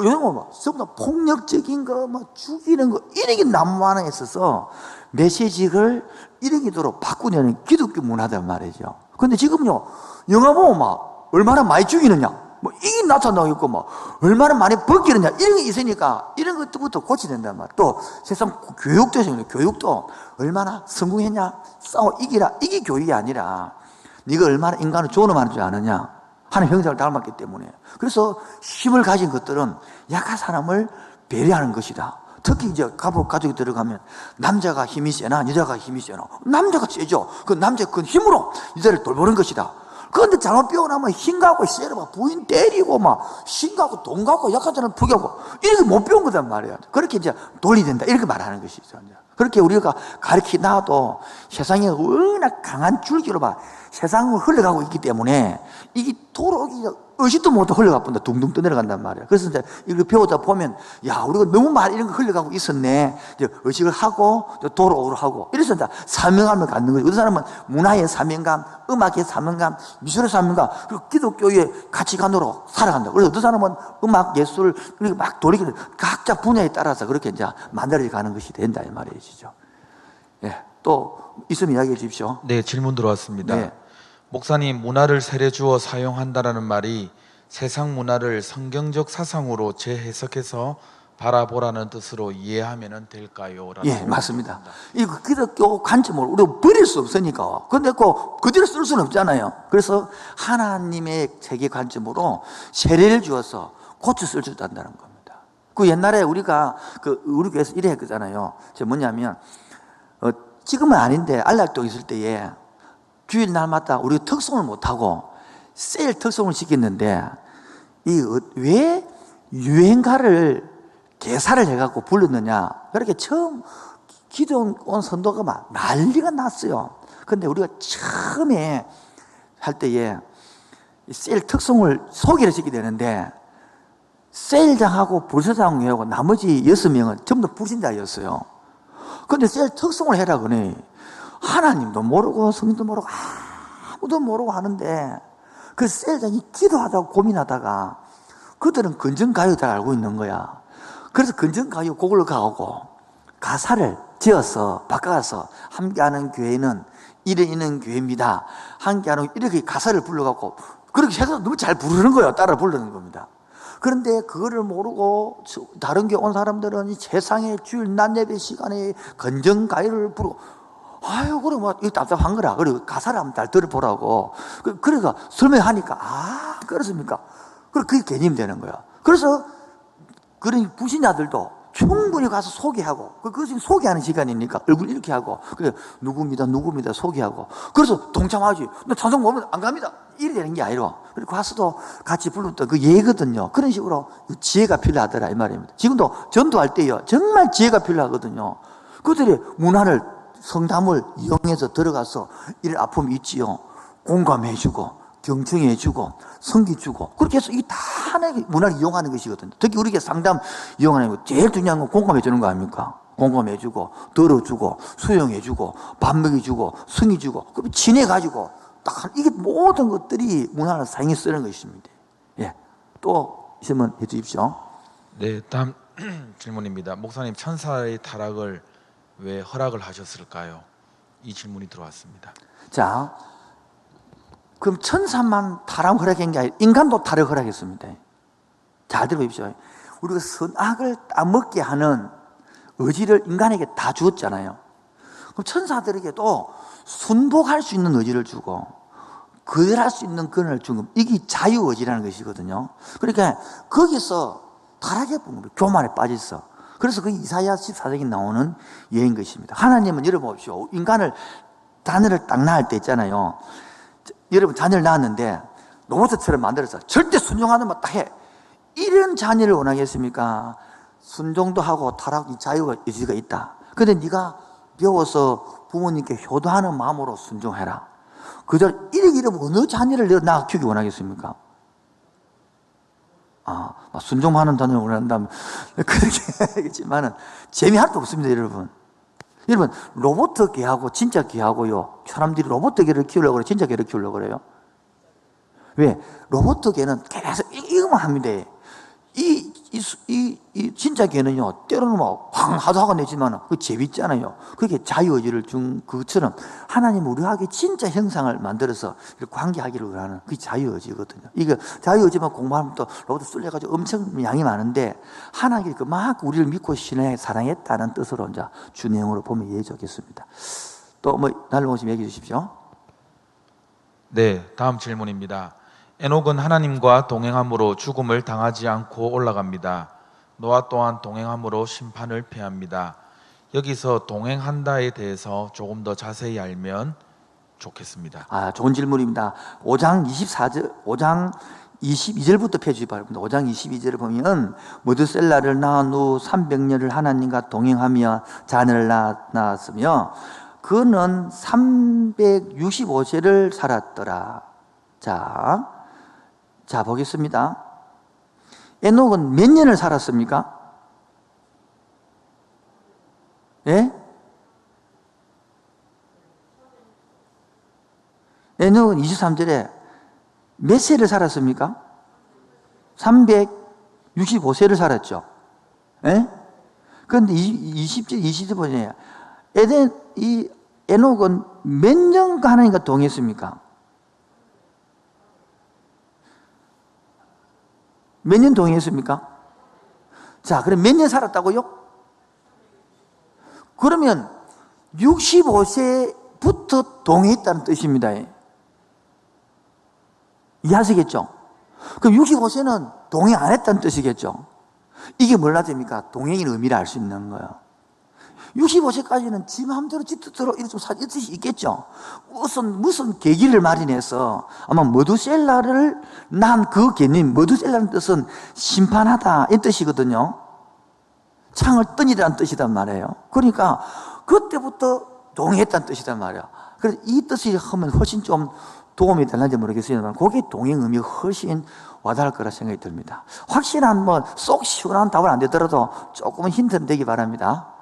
영화 막, 전부 다 폭력적인 거, 막 죽이는 거, 이런 게 난무하는 게 있어서 메시지를 이런 기도로 바꾸려는 기독교 문화단 말이죠. 근데 지금요, 영화 보면 막, 얼마나 많이 죽이느냐, 뭐, 이게 나타나고 있고, 막, 얼마나 많이 벗기느냐, 이런 게 있으니까, 이런 것부터 고쳐야 된단 말이야. 또, 세상 교육도, 교육도 얼마나 성공했냐, 싸워 이기라, 이게 교육이 아니라, 네가 얼마나 인간을 좋은 놈 하는 줄 아느냐, 하는 형상을 닮았기 때문에. 그래서 힘을 가진 것들은 약한 사람을 배려하는 것이다. 특히 이제 가족이 들어가면 남자가 힘이 세나 여자가 힘이 세나 남자가 세죠. 그 남자의 큰 힘으로 여자를 돌보는 것이다. 그런데 잘못 배워나면 힘 갖고 세려 막 부인 때리고 막 힘 갖고 돈 갖고 약한 사람 포기하고 이렇게 못 배운 거단 말이야. 그렇게 이제 돌리된다 이렇게 말하는 것이죠. 그렇게 우리가 가르치나도 세상에 워낙 강한 줄기로 막 세상을 흘러가고 있기 때문에 이게 도로 의식도 못하고 흘러가 본다. 둥둥 떠내려간단 말이야. 그래서 이제 이걸 배우다 보면 야 우리가 너무 많이 이런 거 흘러가고 있었네. 이제 의식을 하고 도로를 하고 이래서 이제 사명감을 갖는 거죠. 어떤 사람은 문화의 사명감, 음악의 사명감, 미술의 사명감, 그리고 기독교의 가치관으로 살아간다. 그래서 어떤 사람은 음악, 예술 그리고 막 돌이키는 각자 분야에 따라서 그렇게 이제 만들어져 가는 것이 된다 이 말이시죠. 예, 또 있으면 이야기해 주십시오. 네, 질문 들어왔습니다. 네. 목사님, 문화를 세례 주어 사용한다라는 말이 세상 문화를 성경적 사상으로 재해석해서 바라보라는 뜻으로 이해하면 될까요? 예, 맞습니다. 이 기독교 관점을 우리가 버릴 수 없으니까. 근데 그대로 쓸 수는 없잖아요. 그래서 하나님의 세계 관점으로 세례를 주어서 고쳐 쓸 수 있다는 겁니다. 그 옛날에 우리가 우리 교회에서 이래 했잖아요. 뭐냐면 지금은 아닌데 알락동 있을 때에 주일 날마다 우리가 특송을 못하고 세일 특송을 시켰는데 왜 유행가를 개사를 해갖고 불렀느냐. 그렇게 처음 기도원 온 선도가 막 난리가 났어요. 근데 우리가 처음에 할 때에 세일 특송을 소개를 시키게 되는데 세일장하고 불사장하고 나머지 6명은 전부 다 불신자였어요. 근데 세일 특송을 해라 그러니 하나님도 모르고 성경도 모르고 아무도 모르고 하는데 그 세일장이 기도하다가 고민하다가 그들은 건전가요 잘 알고 있는 거야. 그래서 건전가요 그걸로 가고 가사를 지어서 바꿔서 함께하는 교회는 이런 교회입니다. 함께하는 이렇게 가사를 불러갖고 그렇게 해서 너무 잘 부르는 거예요. 따라 부르는 겁니다. 그런데 그거를 모르고 다른 교회 온 사람들은 이 세상의 주일 낮 예배 시간에 건전가요를 부르고 아유, 그래, 이거 답답한 거라. 그리고 가사를 한번 잘 들어보라고. 그러니까 설명하니까, 그렇습니까? 그게 개념이 되는 거야. 그래서, 그런 불신자들도 충분히 가서 소개하고, 그것이 소개하는 시간이니까 얼굴 이렇게 하고, 그래, 누구입니다, 소개하고. 그래서 동참하지. 너 찬송 보면 안 갑니다. 이래 되는 게 아니라. 그리고 가서도 같이 불렀던 그 예거든요. 그런 식으로 지혜가 필요하더라, 이 말입니다. 지금도 전도할 때요. 정말 지혜가 필요하거든요. 그들의 문화를 성담을 이용해서 들어가서 이런 아픔이 있지요. 공감해주고 경청해주고 성기주고 그렇게 해서 이게 다 하나의 문화를 이용하는 것이거든요. 특히 우리가 상담 이용하는 거 제일 중요한 건 공감해주는 거 아닙니까? 공감해주고 들어주고 수용해주고 밥 먹여주고 성의주고 그럼 친해가지고 딱 이게 모든 것들이 문화를 사용해 쓰는 것입니다. 예, 또 있으면 해주십시오. 네, 다음 질문입니다. 목사님, 천사의 타락을 왜 허락을 하셨을까요? 이 질문이 들어왔습니다. 자, 그럼 천사만 타락 허락한 게 아니라 인간도 타락 허락했습니다. 잘 들어보십시오. 우리가 선악을 따먹게 하는 의지를 인간에게 다 주었잖아요. 그럼 천사들에게도 순복할 수 있는 의지를 주고 거절할 수 있는 권한을 준 겁니다. 이게 자유의지라는 것이거든요. 그러니까 거기서 타락해 본 겁니다. 교만에 빠졌어. 그래서 그 이사야 14장에 나오는 예인 것입니다. 하나님은 여러분 보십시오. 인간을 자녀를 딱 낳을 때 있잖아요. 여러분 자녀를 낳았는데 로봇처럼 만들어서 절대 순종하는 것 딱 해. 이런 자녀를 원하겠습니까? 순종도 하고 타락 자유의지가 있다. 그런데 네가 배워서 부모님께 효도하는 마음으로 순종해라. 그저 이러면 어느 자녀를 낳아 키우기 원하겠습니까? 순종하는 자녀를 원한다면 그렇게 하겠지만은 재미 하나도 없습니다, 여러분. 여러분, 로봇 개하고 진짜 개하고요. 사람들이 로봇 개를 키우려고 그래요? 진짜 개를 키우려고 그래요? 왜? 로봇 개는 계속 이거만 합니다. 이 진짜 개는요, 때로는 뭐, 황 하도 하고 내지만, 그 재밌잖아요. 그렇게 자유의지를 준 것처럼, 하나님 우리에게 진짜 형상을 만들어서 관계하기를 원하는 그게 자유의지거든요. 이거 자유의지만 공부하면 또 로봇 쏠려가지고 엄청 양이 많은데, 하나님이 그만큼 우리를 믿고 신뢰해 사랑했다는 뜻으로 이제 주 내용으로 보면 이해해 주겠습니다. 또 뭐, 날로 오시면 얘기해 주십시오. 네, 다음 질문입니다. 에녹은 하나님과 동행함으로 죽음을 당하지 않고 올라갑니다. 노아 또한 동행함으로 심판을 피합니다. 여기서 동행한다에 대해서 조금 더 자세히 알면 좋겠습니다. 좋은 질문입니다. 5장 22절부터 펴주시 바랍니다. 5장 22절을 보면 무드셀라를 낳은 후 300년을 하나님과 동행하며 자녀를 낳았으며 그는 365세를 살았더라. 자 보겠습니다. 에녹은 몇 년을 살았습니까? 예? 에녹은 23절에 몇 세를 살았습니까? 365세를 살았죠. 예? 그런데 20절, 20절 보세요. 이 에녹은 몇 년간 하나님과 동행했습니까? 몇 년 동행했습니까? 자, 그럼 몇 년 살았다고요? 그러면 65세부터 동행했다는 뜻입니다. 이해하시겠죠? 그럼 65세는 동행 안 했다는 뜻이겠죠? 이게 뭘라 됩니까? 동행의 의미를 알 수 있는 거예요. 65세까지는 지 마음대로 지 뜻대로 이런 뜻이 있겠죠. 무슨 계기를 마련해서 아마 머두셀라를 낳은 그 개념, 머두셀라는 뜻은 심판하다 이 뜻이거든요. 창을 뜬이라는 뜻이란 말이에요. 그러니까 그때부터 동행했다는 뜻이란 말이에요. 그래서 이 뜻이 하면 훨씬 좀 도움이 되는지 모르겠습니다만 그게 동행 의미가 훨씬 와닿을 거라 생각이 듭니다. 확실한 쏙 시원한 답은 안 되더라도 조금은 힌트는 되기 바랍니다.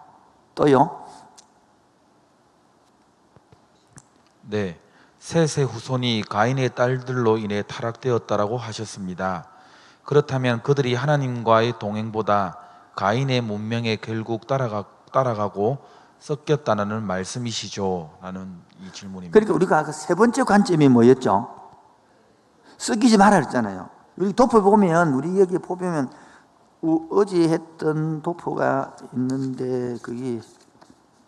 또요? 네, 셋의 후손이 가인의 딸들로 인해 타락되었다라고 하셨습니다. 그렇다면 그들이 하나님과의 동행보다 가인의 문명에 결국 따라가고 섞였다는 말씀이시죠? 라는 이 질문입니다. 그러니까 우리가 아까 세 번째 관점이 뭐였죠? 섞이지 말아 그랬잖아요. 우리 도표 보면, 우리 여기 보면 어제 했던 도표가 있는데 그게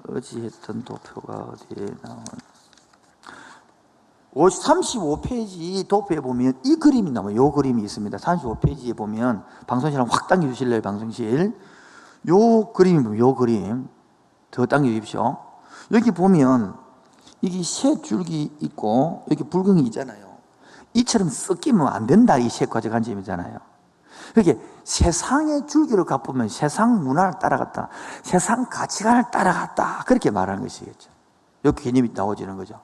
어제 했던 도표가 어디에 나온 35페이지 도표에 보면 이 그림이 나와요. 이 그림이 있습니다. 35페이지에 보면 방송실 확 당겨주실래요? 방송실 요 그림이 보면 요 그림 더 당겨주십시오. 여기 보면 이게 세 줄기 있고 여기 붉은이 있잖아요. 이처럼 섞이면 안 된다. 이 세 가지 관점이잖아요. 그렇게 세상의 줄기를 갖보면 세상 문화를 따라갔다, 세상 가치관을 따라갔다 그렇게 말하는 것이겠죠. 이렇게 개념이 나오지는 거죠.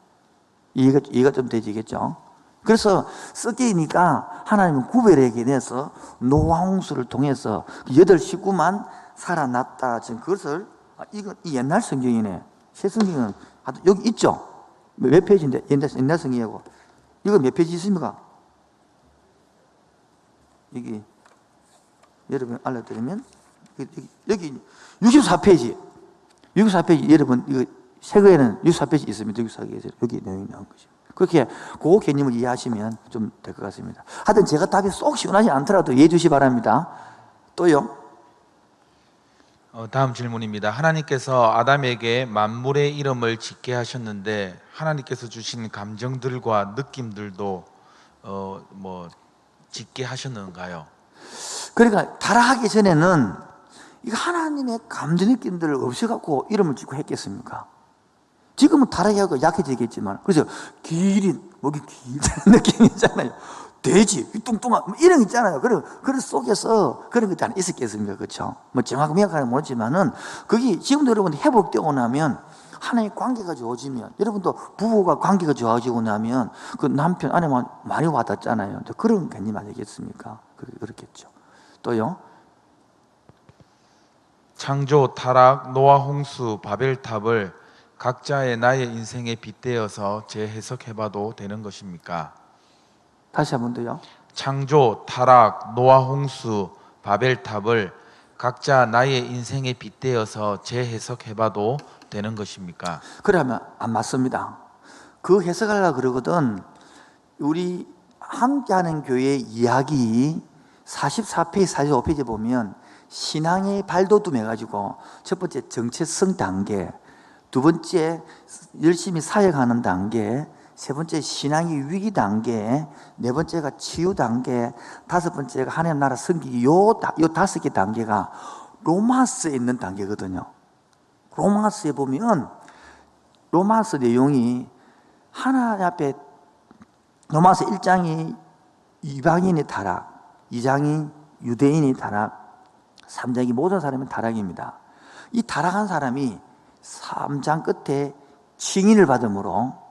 이해가 좀 되지겠죠. 그래서 섞이니까 하나님은 구별하게 내서 노아 홍수를 통해서 8 식구만 살아났다. 지금 그것을 이건 옛날 성경이네. 새 성경은 여기 있죠. 몇 페이지인데 옛날 성경이고 이거 몇 페이지 있습니까? 여기 여러분 알려드리면 여기 64페이지 여러분 이거 세거에는 64페이지 있습니다. 64페이지 여기 내용이 나온 거죠. 그렇게 그 개념을 이해하시면 좀 될 것 같습니다. 하여튼 제가 답이 쏙 시원하지 않더라도 이해해 주시기 바랍니다. 또요. 다음 질문입니다. 하나님께서 아담에게 만물의 이름을 짓게 하셨는데 하나님께서 주신 감정들과 느낌들도 짓게 하셨는가요? 그러니까 타락하기 전에는 이거 하나님의 감정 느낌들 없어갖고 이름을 짓고 했겠습니까? 지금은 타락하고 약해지겠지만, 그래서 목이 길다는 느낌이 있잖아요. 돼지, 뚱뚱한, 이런 거 있잖아요. 그런 속에서 그런 것도 안 있었겠습니까? 그렇죠? 정확히 명확하게 모르지만은, 그게 지금도 여러분 회복되고 나면, 하나의 관계가 좋아지면, 여러분도 부부가 관계가 좋아지고 나면, 그 남편, 아내만 많이 와닿잖아요. 그런 개념 아니겠습니까? 그렇겠죠. 또요? 창조, 타락, 노아 홍수, 바벨탑을 각자의 나의 인생에 빗대어서 재해석해봐도 되는 것입니까? 다시 한 번 더요. 창조, 타락, 노아 홍수, 바벨탑을 각자 나의 인생에 빗대어서 재해석해봐도 되는 것입니까? 그러면 안 맞습니다. 그 해석하려고 그러거든. 우리 함께하는 교회 이야기 44페이지, 45페이지 보면 신앙의 발돋움 해가지고 첫 번째 정체성 단계, 두 번째 열심히 사역하는 단계, 세 번째 신앙의 위기 단계, 네 번째가 치유 단계, 다섯 번째가 하나님 나라 섬기기, 요 5개 단계가 로마서에 있는 단계거든요. 로마서에 보면 로마서 내용이 하나님 앞에 로마서 1장이 이방인의 타락, 2장이 유대인의 타락, 3장이 모든 사람의 타락입니다. 이 타락한 사람이 3장 끝에 칭의를 받음으로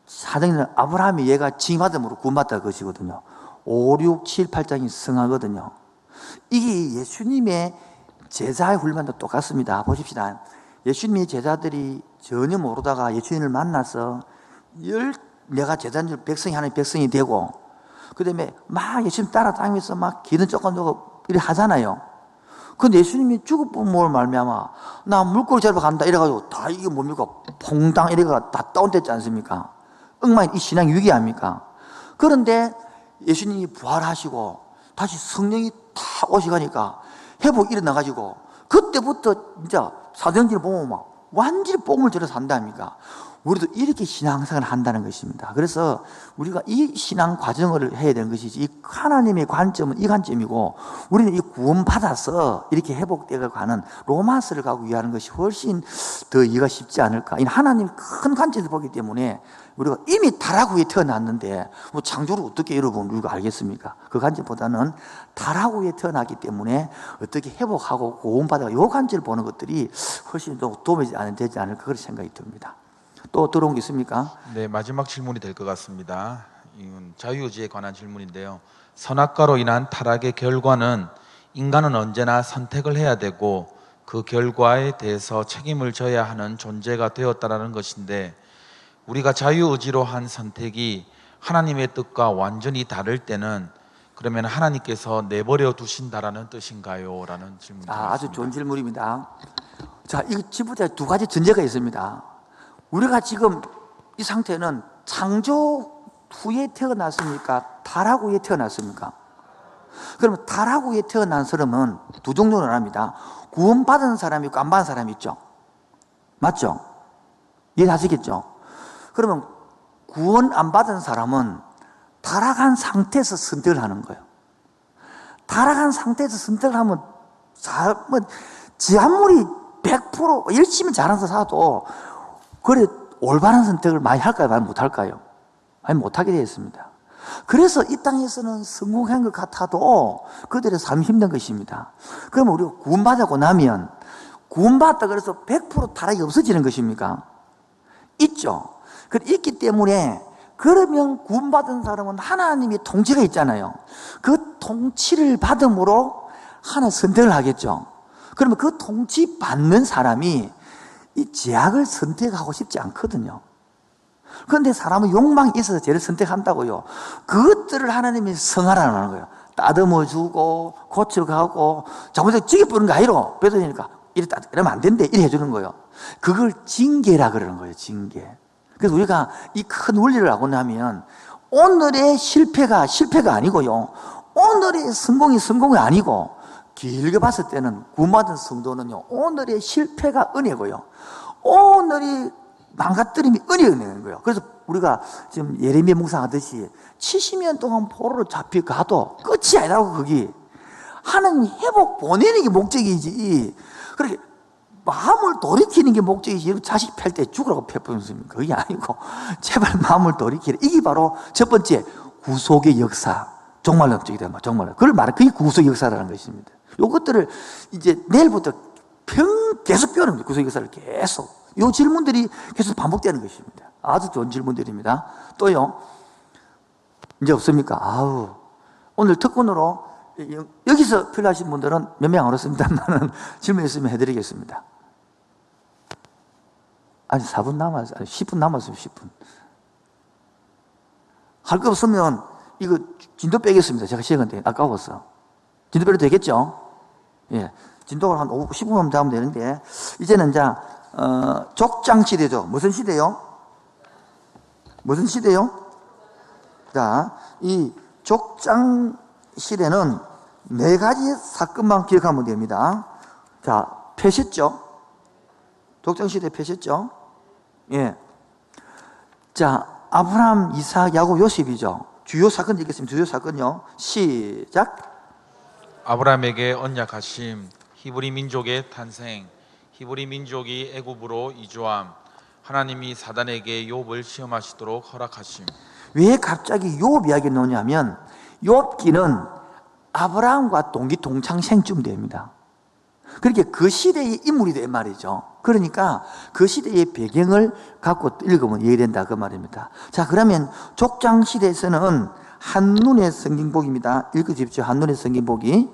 4장에는 아브라함이 얘가 징받음으로 구원받다 것이거든요. 5, 6, 7, 8장이 성하거든요. 이게 예수님의 제자의 훈련도 똑같습니다. 보십시다. 예수님의 제자들이 전혀 모르다가 예수님을 만나서 내가 제자인 줄 백성이 하나님 백성이 되고, 그 다음에 막 예수님 따라다니면서 막 기는 조금 넣고 이래 하잖아요. 근데 예수님이 죽을 뻔뭘 말미암아 나 물고기 잡으러 간다 이래가지고 다 이게 뭡니까 퐁당 이래가 다 다운됐지 않습니까? 엉망인 이 신앙 위기 아닙니까? 그런데 예수님이 부활하시고 다시 성령이 다 오시가니까 회복이 일어나가지고 그때부터 진짜 사도행전을 보면 막 완전히 뽕을 들여 산다니까. 우리도 이렇게 신앙생활을 한다는 것입니다. 그래서 우리가 이 신앙 과정을 해야 되는 것이지, 이 하나님의 관점은 이 관점이고, 우리는 이 구원받아서 이렇게 회복되어 가는 로마서를 가고 위하는 것이 훨씬 더 이해가 쉽지 않을까. 이 하나님 큰 관점에서 보기 때문에 우리가 이미 타락후에 태어났는데 뭐 창조를 어떻게 여러분 우리가 알겠습니까? 그 관점보다는 타락후에 태어났기 때문에 어떻게 회복하고 구원받아가 이 관점을 보는 것들이 훨씬 더 도움이 되지 않을까 그런 생각이 듭니다. 또 들어온 게 있습니까? 네, 마지막 질문이 될 것 같습니다. 이건 자유의지에 관한 질문인데요. 선악과로 인한 타락의 결과는 인간은 언제나 선택을 해야 되고 그 결과에 대해서 책임을 져야 하는 존재가 되었다라는 것인데, 우리가 자유의지로 한 선택이 하나님의 뜻과 완전히 다를 때는 그러면 하나님께서 내버려 두신다라는 뜻인가요? 라는 질문이 있습니다. 아주 좋은 질문입니다. 자, 이 지부터 두 가지 전제가 있습니다. 우리가 지금 이 상태는 창조 후에 태어났습니까? 타락 후에 태어났습니까? 그러면 타락 후에 태어난 사람은 두 종류로 합니다. 구원받은 사람이 있고 안 받은 사람이 있죠. 맞죠? 이해하시겠죠? 그러면 구원 안 받은 사람은 타락한 상태에서 선택을 하는 거예요. 타락한 상태에서 선택을 하면 지 아무리 100% 열심히 잘해서 사도 그래 올바른 선택을 많이 할까요? 많이 못할까요? 많이 못하게 되어 있습니다. 그래서 이 땅에서는 성공한 것 같아도 그들의 삶이 힘든 것입니다. 그러면 우리가 구원받고 나면 구원받았다 그래서 100% 타락이 없어지는 것입니까? 있죠. 있기 때문에 그러면 구원받은 사람은 하나님의 통치가 있잖아요. 그 통치를 받음으로 하나 선택을 하겠죠. 그러면 그 통치 받는 사람이 이 제약을 선택하고 싶지 않거든요. 그런데 사람은 욕망이 있어서 죄를 선택한다고요. 그것들을 하나님이 성하라는 거예요. 따듬어 주고 고쳐가고 잘못해서 죽여버리는 거 아니로 뺏어지니까 이러면 안 된대 이래 해주는 거예요. 그걸 징계라 그러는 거예요. 징계. 그래서 우리가 이 큰 원리를 알고 나면 오늘의 실패가 아니고요, 오늘의 성공이 아니고, 길게 봤을 때는 구원받은 성도는요, 오늘의 실패가 은혜고요, 오늘이 망가뜨림이 은혜인 거예요. 그래서 우리가 지금 예레미야 묵상하듯이 70년 동안 포로로 잡혀가도 끝이 아니라고. 거기 하나님 회복 보내는 게 목적이지, 그렇게 마음을 돌이키는 게 목적이지 자식 팰 때 죽으라고 펴보습니까? 그게 아니고 제발 마음을 돌이키라. 이게 바로 첫 번째 구속의 역사, 종말론 쪽이다. 정말 그걸 말해. 그게 구속의 역사라는 것입니다. 이것들을 이제 내일부터 계속 배우는 거예요. 구속의 역사를 계속. 이 질문들이 계속 반복되는 것입니다. 아주 좋은 질문들입니다. 또요, 이제 없습니까? 오늘 특권으로 여기서 필요하신 분들은 몇 명 안 왔습니다만 질문 있으면 해드리겠습니다. 아니 4분 남았어요. 10분 남았어요. 10분. 할 거 없으면 이거 진도 빼겠습니다. 제가 시간인데 아까웠어. 진도 빼도 되겠죠? 예. 진도를 한 15분 더 하면 되는데, 이제는 족장 시대죠. 무슨 시대요? 무슨 시대요? 자, 이 족장 시대는 4가지 사건만 기억하면 됩니다. 자, 펴셨죠? 족장 시대 펴셨죠? 예. 자, 아브라함, 이삭, 야곱, 요셉이죠. 주요 사건 읽겠습니다. 주요 사건요. 시작. 아브라함에게 언약하심, 히브리 민족의 탄생, 히브리 민족이 애굽으로 이주함, 하나님이 사단에게 욥을 시험하시도록 허락하심. 왜 갑자기 욥 이야기 나오냐면, 욥기는 아브라함과 동기동창생쯤 됩니다. 그렇게 그 시대의 인물이 된 말이죠. 그러니까 그 시대의 배경을 갖고 읽으면 이해된다 그 말입니다. 자, 그러면 족장 시대에서는 한눈의 성경복입니다. 읽어주십시오. 한눈의 성경복이.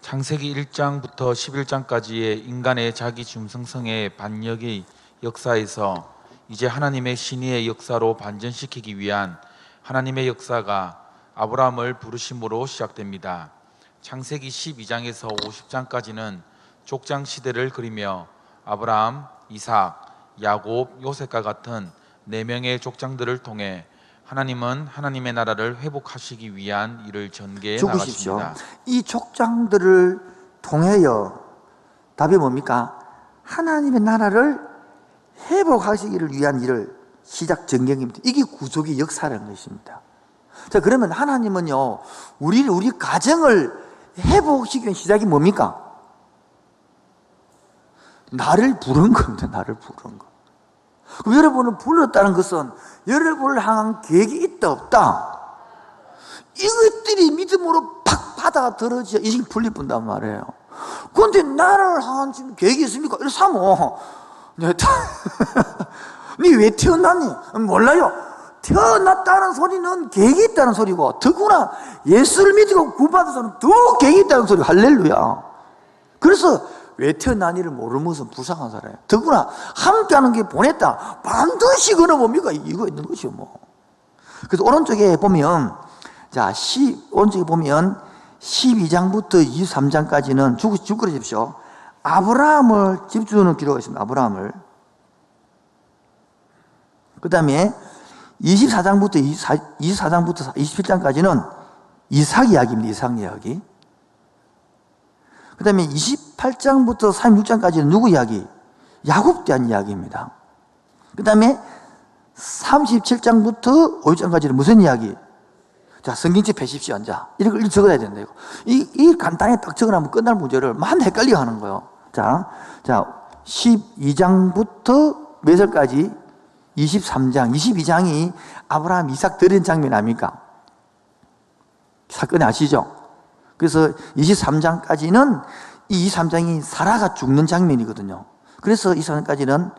창세기 1장부터 11장까지의 인간의 자기 중성성의 반역의 역사에서 이제 하나님의 신의의 역사로 반전시키기 위한 하나님의 역사가 아브라함을 부르심으로 시작됩니다. 창세기 12장에서 50장까지는 족장 시대를 그리며 아브라함, 이삭, 야곱, 요셉과 같은 4명의 족장들을 통해 하나님은 하나님의 나라를 회복하시기 위한 일을 전개해 죽으십시오. 나가십니다. 이 족장들을 통하여 답이 뭡니까? 하나님의 나라를 회복하시기를 위한 일을 시작 전개입니다. 이게 구속의 역사라는 것입니다. 자, 그러면 하나님은요, 우리 가정을 회복시키기 위한 시작이 뭡니까? 나를 부른 겁니다. 나를 부른 거. 그럼 여러분을 불렀다는 것은 여러분을 향한 계획이 있다 없다, 이것들이 믿음으로 팍 받아들여져야 인생이 풀릴 뿐단 말이에요. 그런데 나를 향한 지금 계획이 있습니까? 이래 사모 니 왜 태어났니? 몰라요. 태어났다는 소리는 계획이 있다는 소리고, 더구나 예수를 믿고 구받은 사람은 더 계획이 있다는 소리고, 할렐루야. 그래서 왜 태어나니를 모르면서 불쌍한 사람이에요. 더구나 함께하는 게 보냈다, 반드시 그는 뭡니까? 이거 있는 것이요 뭐. 그래서 오른쪽에 보면, 자, 오른쪽에 보면 12장부터 23장까지는 쭉 그려주십시오. 아브라함을 집중하는 기록이 있습니다. 아브라함을. 그 다음에 24장부터 27장까지는 이삭 이야기입니다. 이삭 이야기. 그 다음에 28장부터 36장까지는 누구 이야기? 야곱 대한 이야기입니다. 그 다음에 37장부터 50장까지는 무슨 이야기? 자, 성경책 펴십시오. 자, 이렇게 적어야 된다. 이 간단히 딱 적어놓으면 끝날 문제를 만 헷갈리게 하는 거예요. 자, 12장부터 몇 절까지? 23장, 22장이 아브라함, 이삭 드린 장면 아닙니까? 사건이 아시죠? 그래서 23장까지는 이 23장이 사라가 죽는 장면이거든요. 그래서 23장까지는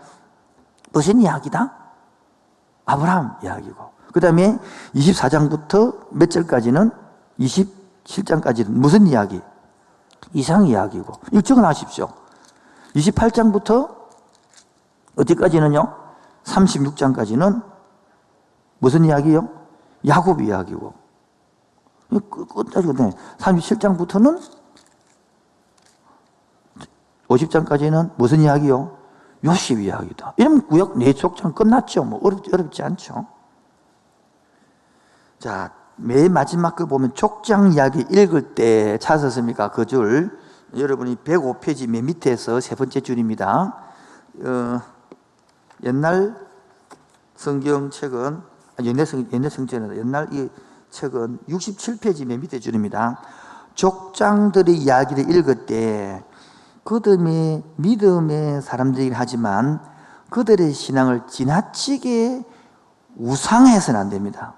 무슨 이야기다? 아브라함 이야기고, 그 다음에 24장부터 몇 절까지는 27장까지는 무슨 이야기? 이삭 이야기고. 이거 적어놔십시오. 28장부터 어디까지는요? 36장까지는 무슨 이야기요? 야곱 이야기고. 끝까지 37장부터는 50장까지는 무슨 이야기요? 요셉 이야기다. 이러면 구약 4족장 끝났죠. 뭐 어렵지 않죠. 자, 맨 마지막 거 보면 족장 이야기 읽을 때 찾았습니까? 그 줄. 여러분이 105페이지 맨 밑에서 세 번째 줄입니다. 옛날 성경책은, 옛날 성경책은, 옛날 이 책은 67페이지 맨 밑에 줄입니다. 족장들의 이야기를 읽을 때 그들의 믿음의 사람들이긴 하지만 그들의 신앙을 지나치게 우상해서는 안 됩니다.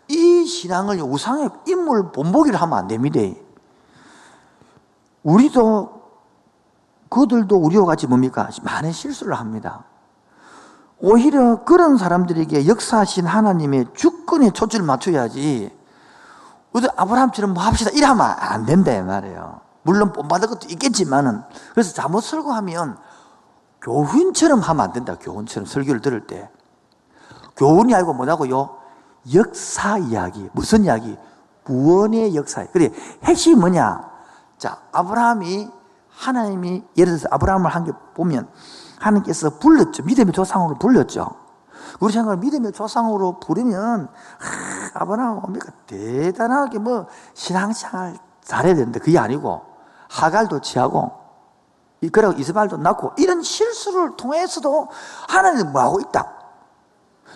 이 신앙을 우상의 인물 본보기를 하면 안 됩니다. 그들도 우리와 같이 뭡니까? 많은 실수를 합니다. 오히려 그런 사람들에게 역사하신 하나님의 주권에 초점을 맞춰야지, 우리 아브라함처럼 뭐 합시다 이러면 안 된다 이 말이에요. 물론 본받을 것도 있겠지만은. 그래서 잘못 설교하면 교훈처럼 하면 안 된다. 교훈처럼 설교를 들을 때 교훈이 아니고 뭐냐고요? 역사 이야기. 무슨 이야기? 구원의 역사. 그래, 핵심이 뭐냐? 자, 아브라함이, 하나님이, 예를 들어서 아브라함을 한 게 보면, 하나님께서 불렀죠. 믿음의 조상으로 불렀죠. 우리 생각을 믿음의 조상으로 부르면, 아브라함, 뭡니까? 대단하게 신앙생활 잘해야 되는데, 그게 아니고, 하갈도 취하고, 그리고 이스마엘도 낳고, 이런 실수를 통해서도 하나님은 뭐하고 있다?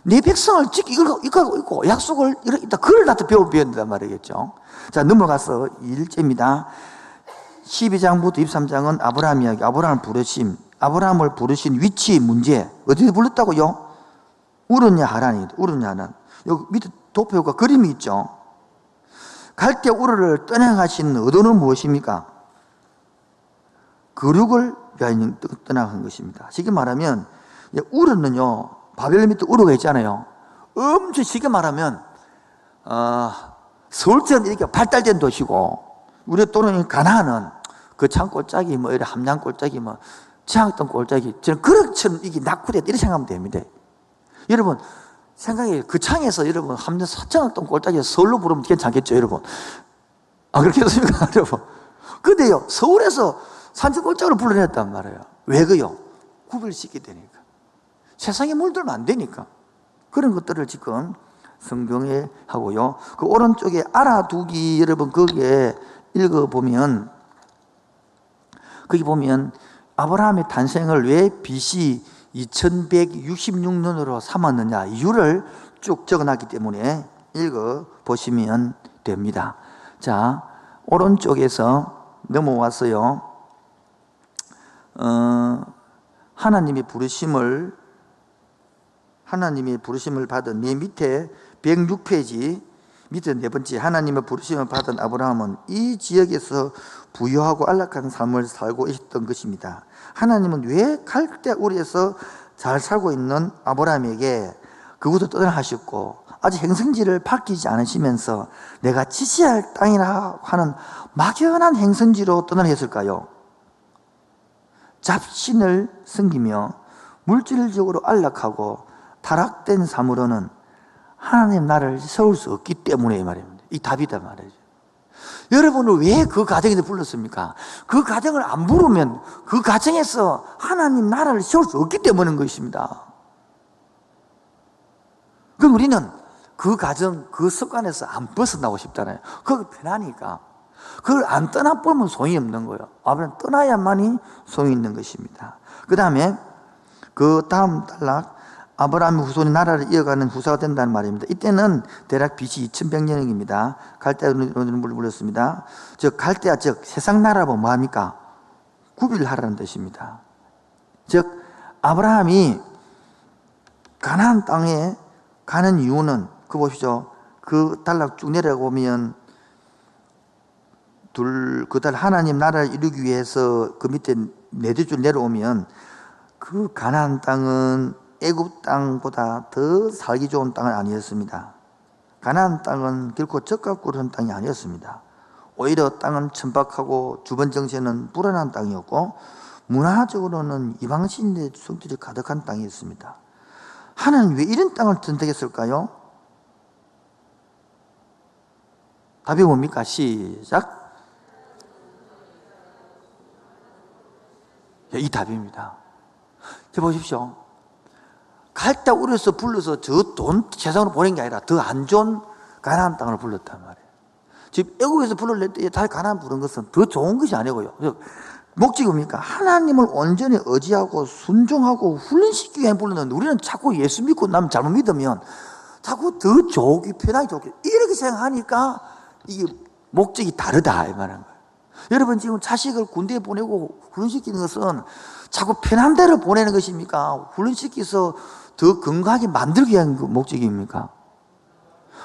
내 백성을 이끌고 있고 약속을 있다. 그걸 나한테 배운단 말이겠죠. 자, 넘어가서 1절입니다. 12장부터 23장은 아브라함 이야기, 아브라함을 부르신 위치 문제. 어디서 불렀다고요? 우르냐 하란이, 우르냐 하란. 여기 밑에 도표가 그림이 있죠. 갈대 우르를 떠나가신 의도는 무엇입니까? 거룩을 위하여 떠나간 것입니다. 쉽게 말하면 우르는요, 바벨 밑에 우르가 있잖아요. 엄청 쉽게 말하면 서울처럼 이렇게 발달된 도시고, 우리 또는 가나안은 그 창골짜기 이런 함양골짜기 지향동 골짜기 저는 그릇처럼 이게 낙후됐다 이렇게 생각하면 됩니다. 여러분 생각해, 그 창에서 여러분 함양 서창동 골짜기 서울로 부르면 괜찮겠죠, 여러분? 그렇겠습니까, 여러분? 근데요, 서울에서 산천 골짜기로 불러냈단 말이에요. 왜 그요? 구별시키게 되니까. 세상에 물들면 안 되니까. 그런 것들을 지금 성경에 하고요. 그 오른쪽에 알아두기, 여러분 거기에 읽어보면, 거기 보면 아브라함의 탄생을 왜 BC 2166년으로 삼았느냐 이유를 쭉 적어놨기 때문에 읽어보시면 됩니다. 자, 오른쪽에서 넘어왔어요. 하나님의 부르심을 받은 맨 밑에 106페이지 밑에 네 번째, 하나님의 부르심을 받은 아브라함은 이 지역에서 부유하고 안락한 삶을 살고 있었던 것입니다. 하나님은 왜 갈대 우리에서 잘 살고 있는 아브라함에게 그곳을 떠나라 하셨고, 아직 행성지를 밝히지 않으시면서 내가 지시할 땅이라 하는 막연한 행성지로 떠나라 했을까요? 잡신을 섬기며 물질적으로 안락하고 타락된 삶으로는 하나님 나라를 세울 수 없기 때문에 이 말입니다. 이 답이다 말이죠. 여러분을 왜 그 가정에서 불렀습니까? 그 가정을 안 부르면 그 가정에서 하나님 나라를 세울 수 없기 때문인 것입니다. 그럼 우리는 그 가정, 그 습관에서 안 벗어나고 싶잖아요. 그거 편하니까. 그걸 안 떠나보면 소용이 없는 거예요. 아브라함 떠나야만이 소용이 있는 것입니다. 그 다음에 그 다음 단락, 아브라함의 후손이 나라를 이어가는 후사가 된다는 말입니다. 이때는 대략 BC 2100년입니다. 갈대아를 불렀습니다. 즉 갈대아, 즉 세상 나라고 뭐합니까? 구별하라는 뜻입니다. 즉 아브라함이 가나안 땅에 가는 이유는, 그 보시죠. 그 단락 쭉 내려보면 그달 하나님 나라를 이루기 위해서 그 밑에 네대 줄 내려오면, 그 가나안 땅은 애굽 땅보다 더 살기 좋은 땅은 아니었습니다. 가나안 땅은 결코 적합 그런 땅이 아니었습니다. 오히려 땅은 천박하고 주변 정세는 불안한 땅이었고, 문화적으로는 이방신의 성들이 가득한 땅이었습니다. 하나님 왜 이런 땅을 선택했을까요? 답이 뭡니까? 시작. 이 답입니다. 자, 보십시오. 갈대 우려서 불러서 저 돈 세상으로 보낸 게 아니라 더 안 좋은 가나안 땅을 불렀단 말이에요. 지금 애국에서 불러낼 때 다 가나안 부른 것은 더 좋은 것이 아니고요. 목적이 뭡니까? 하나님을 온전히 의지하고 순종하고 훈련시키기 위해 불렀는데, 우리는 자꾸 예수 믿고 남 잘못 믿으면 자꾸 더 좋게, 편하게 좋게 이렇게 생각하니까 이게 목적이 다르다 이 말인 거예요. 여러분 지금 자식을 군대에 보내고 훈련시키는 것은 자꾸 편한 데로 보내는 것입니까? 훈련시켜서 더 건강하게 만들기 위한 목적입니까?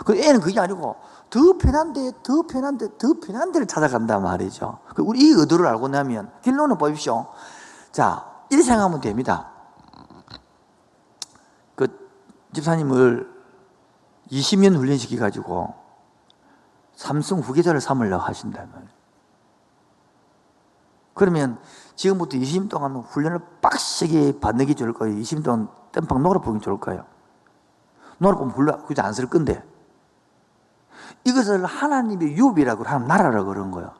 그 애는 그게 아니고 더 편한 데를 찾아간단 말이죠. 우리 이 의도를 알고 나면 결론은 보십시오. 자, 이렇게 생각하면 됩니다. 그 집사님을 20년 훈련시켜가지고 삼성 후계자를 삼으려고 하신다는 말이에요. 그러면 지금부터 20년 동안 훈련을 빡세게 받는 게 좋을까요? 20년 동안 땜빵 놀아보는 게 좋을까요? 놀아보면 별로 굳이 안 쓸 건데. 이것을 하나님의 유업이라고 하는 나라라고 그런 거예요.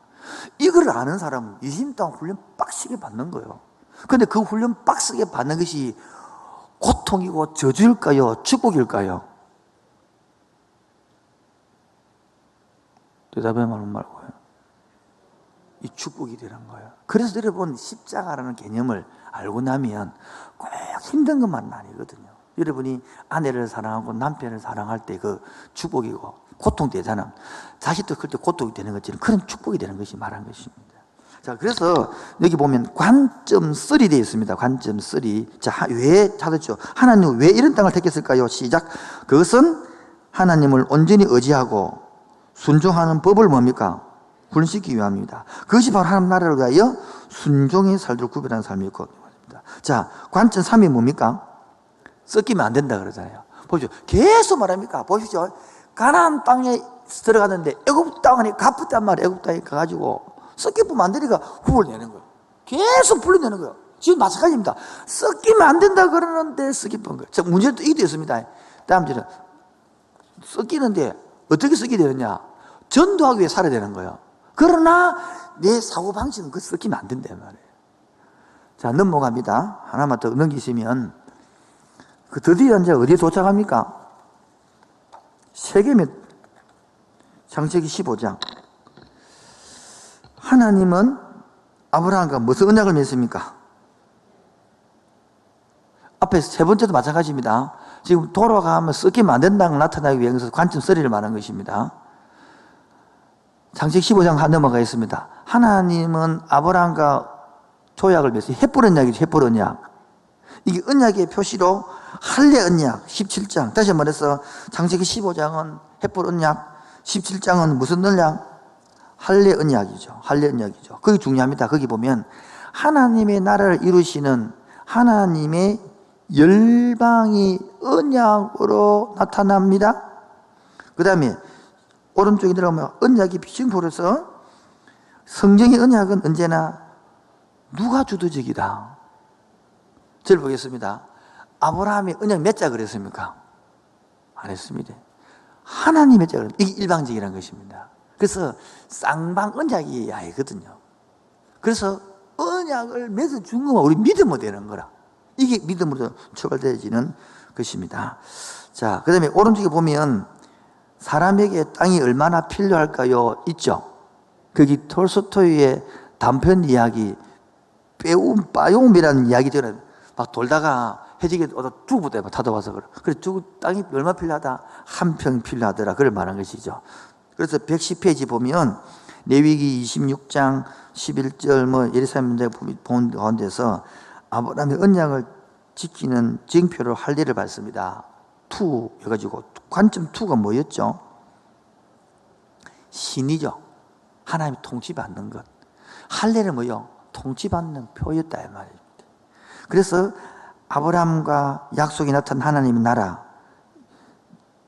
이걸 아는 사람은 20년 동안 훈련 빡시게 받는 거예요. 근데 그 훈련 빡시게 받는 것이 고통이고 저주일까요? 축복일까요? 대답해 말고요. 이 축복이 되는 거예요. 그래서 여러분 십자가라는 개념을 알고 나면 꼭 힘든 것만은 아니거든요. 여러분이 아내를 사랑하고 남편을 사랑할 때 그 축복이고 고통되잖아. 자식도 클 때 고통이 되는 것처럼 그런 축복이 되는 것이 말한 것입니다. 자, 그래서 여기 보면 관점 3 되어 있습니다. 관점 3. 자, 왜 찾았죠? 하나님은 왜 이런 땅을 택했을까요? 시작. 그것은 하나님을 온전히 의지하고 순종하는 법을 뭡니까? 훈련시키기 위함입니다. 그것이 바로 하나님 나라를 위하여 순종의 살도록 구별하는 삶이고. 자, 관점 3이 뭡니까? 섞이면 안 된다 그러잖아요. 보십시오. 계속 말합니까? 보십시오. 가나안 땅에 들어갔는데 애굽 땅에 갚았단 말이에요. 애굽 땅에 가가지고 섞이면 안 되니까 구분을 내는 거예요. 계속 불러내는 거예요. 지금 마찬가지입니다. 섞이면 안 된다 그러는데 섞이는 거예요. 자, 문제는 또 이게 있습니다. 다음 주는 섞이는데 어떻게 섞이게 되느냐? 전도하기 위해 살아야 되는 거예요. 그러나 내 사고방식은 그 섞이면 안 된단 말이에요. 자, 넘어갑니다. 하나만 더 넘기시면 그 드디어 이제 어디에 도착합니까? 세계몇 창세기 15장. 하나님은 아브라함과 무슨 언약을 맺습니까? 앞에 세 번째도 마찬가지입니다. 지금 돌아가면 섞이면 안 된다는 걸 나타나기 위해서 관점 3를 말한 것입니다. 창세기 15장 넘어가겠습니다. 하나님은 아브라함과 조약을 맺어요. 헷불 언약이죠. 헷불 언약. 이게 언약의 표시로 할례 언약 17장. 다시 말해서 창세기 15장은 헷불 언약, 17장은 무슨 언약? 할례 언약이죠. 할례 언약이죠. 그게 중요합니다. 거기 보면 하나님의 나라를 이루시는 하나님의 열방이 언약으로 나타납니다. 그 다음에 오른쪽에 들어가면 언약이 비징표로서 성경의 언약은 언제나 누가 주도적이다. 저를 보겠습니다. 아브라함이 언약 몇 자 그랬습니까? 안 했습니다. 하나님의 몇 자 그랬습니다. 이게 일방적이라는 것입니다. 그래서 쌍방 언약이 아니거든요. 그래서 언약을 맺어준 것만 우리 믿으면 되는 거라. 이게 믿음으로 출발되어지는 것입니다. 자, 그 다음에 오른쪽에 보면 사람에게 땅이 얼마나 필요할까요? 있죠. 거기 톨스토이의 단편 이야기 빠용이라는 이야기들은 막 돌다가 해지게 죽부터 타도와서 그래 땅이 얼마 필요하다? 한 평 필요하더라. 그걸 말한 것이죠. 그래서 110페이지 보면 레위기 26장 11절 예루살렘 본 가운데서 아브라함의 언약을 지키는 징표로 할례를 받습니다. 2 해가지고 관점 2가 뭐였죠? 신이죠. 하나님이 통치받는 것. 할례는 뭐요? 통치받는 표였다 이 말입니다. 그래서 아브라함과 약속이 나타난 하나님의 나라.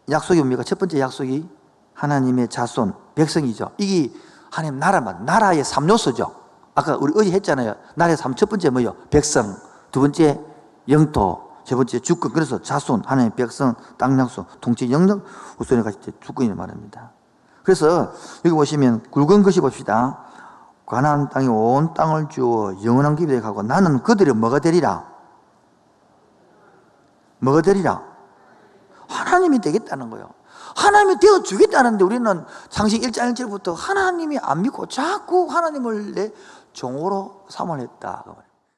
약속이 뭡니까? 첫 번째 약속이 하나님의 자손, 백성이죠. 이게 하나님 나라만, 나라의 3요소죠. 아까 우리 어제 했잖아요. 나라의 첫 번째 뭐요? 백성. 두 번째 영토. 세 번째 주권. 그래서 자손, 하나님의 백성, 땅 약속, 통치 영역, 우선에 같이 주권을 말합니다. 그래서 여기 보시면 굵은 것이 봅시다. 가나안 땅에 온 땅을 주어 영원한 기업에 가고 나는 그들이 뭐가 되리라? 뭐가 되리라? 하나님이 되겠다는 거예요. 하나님이 되어 주겠다는데 우리는 창세기 1장 1절부터 하나님이 안 믿고 자꾸 하나님을 내 종으로 삼원했다.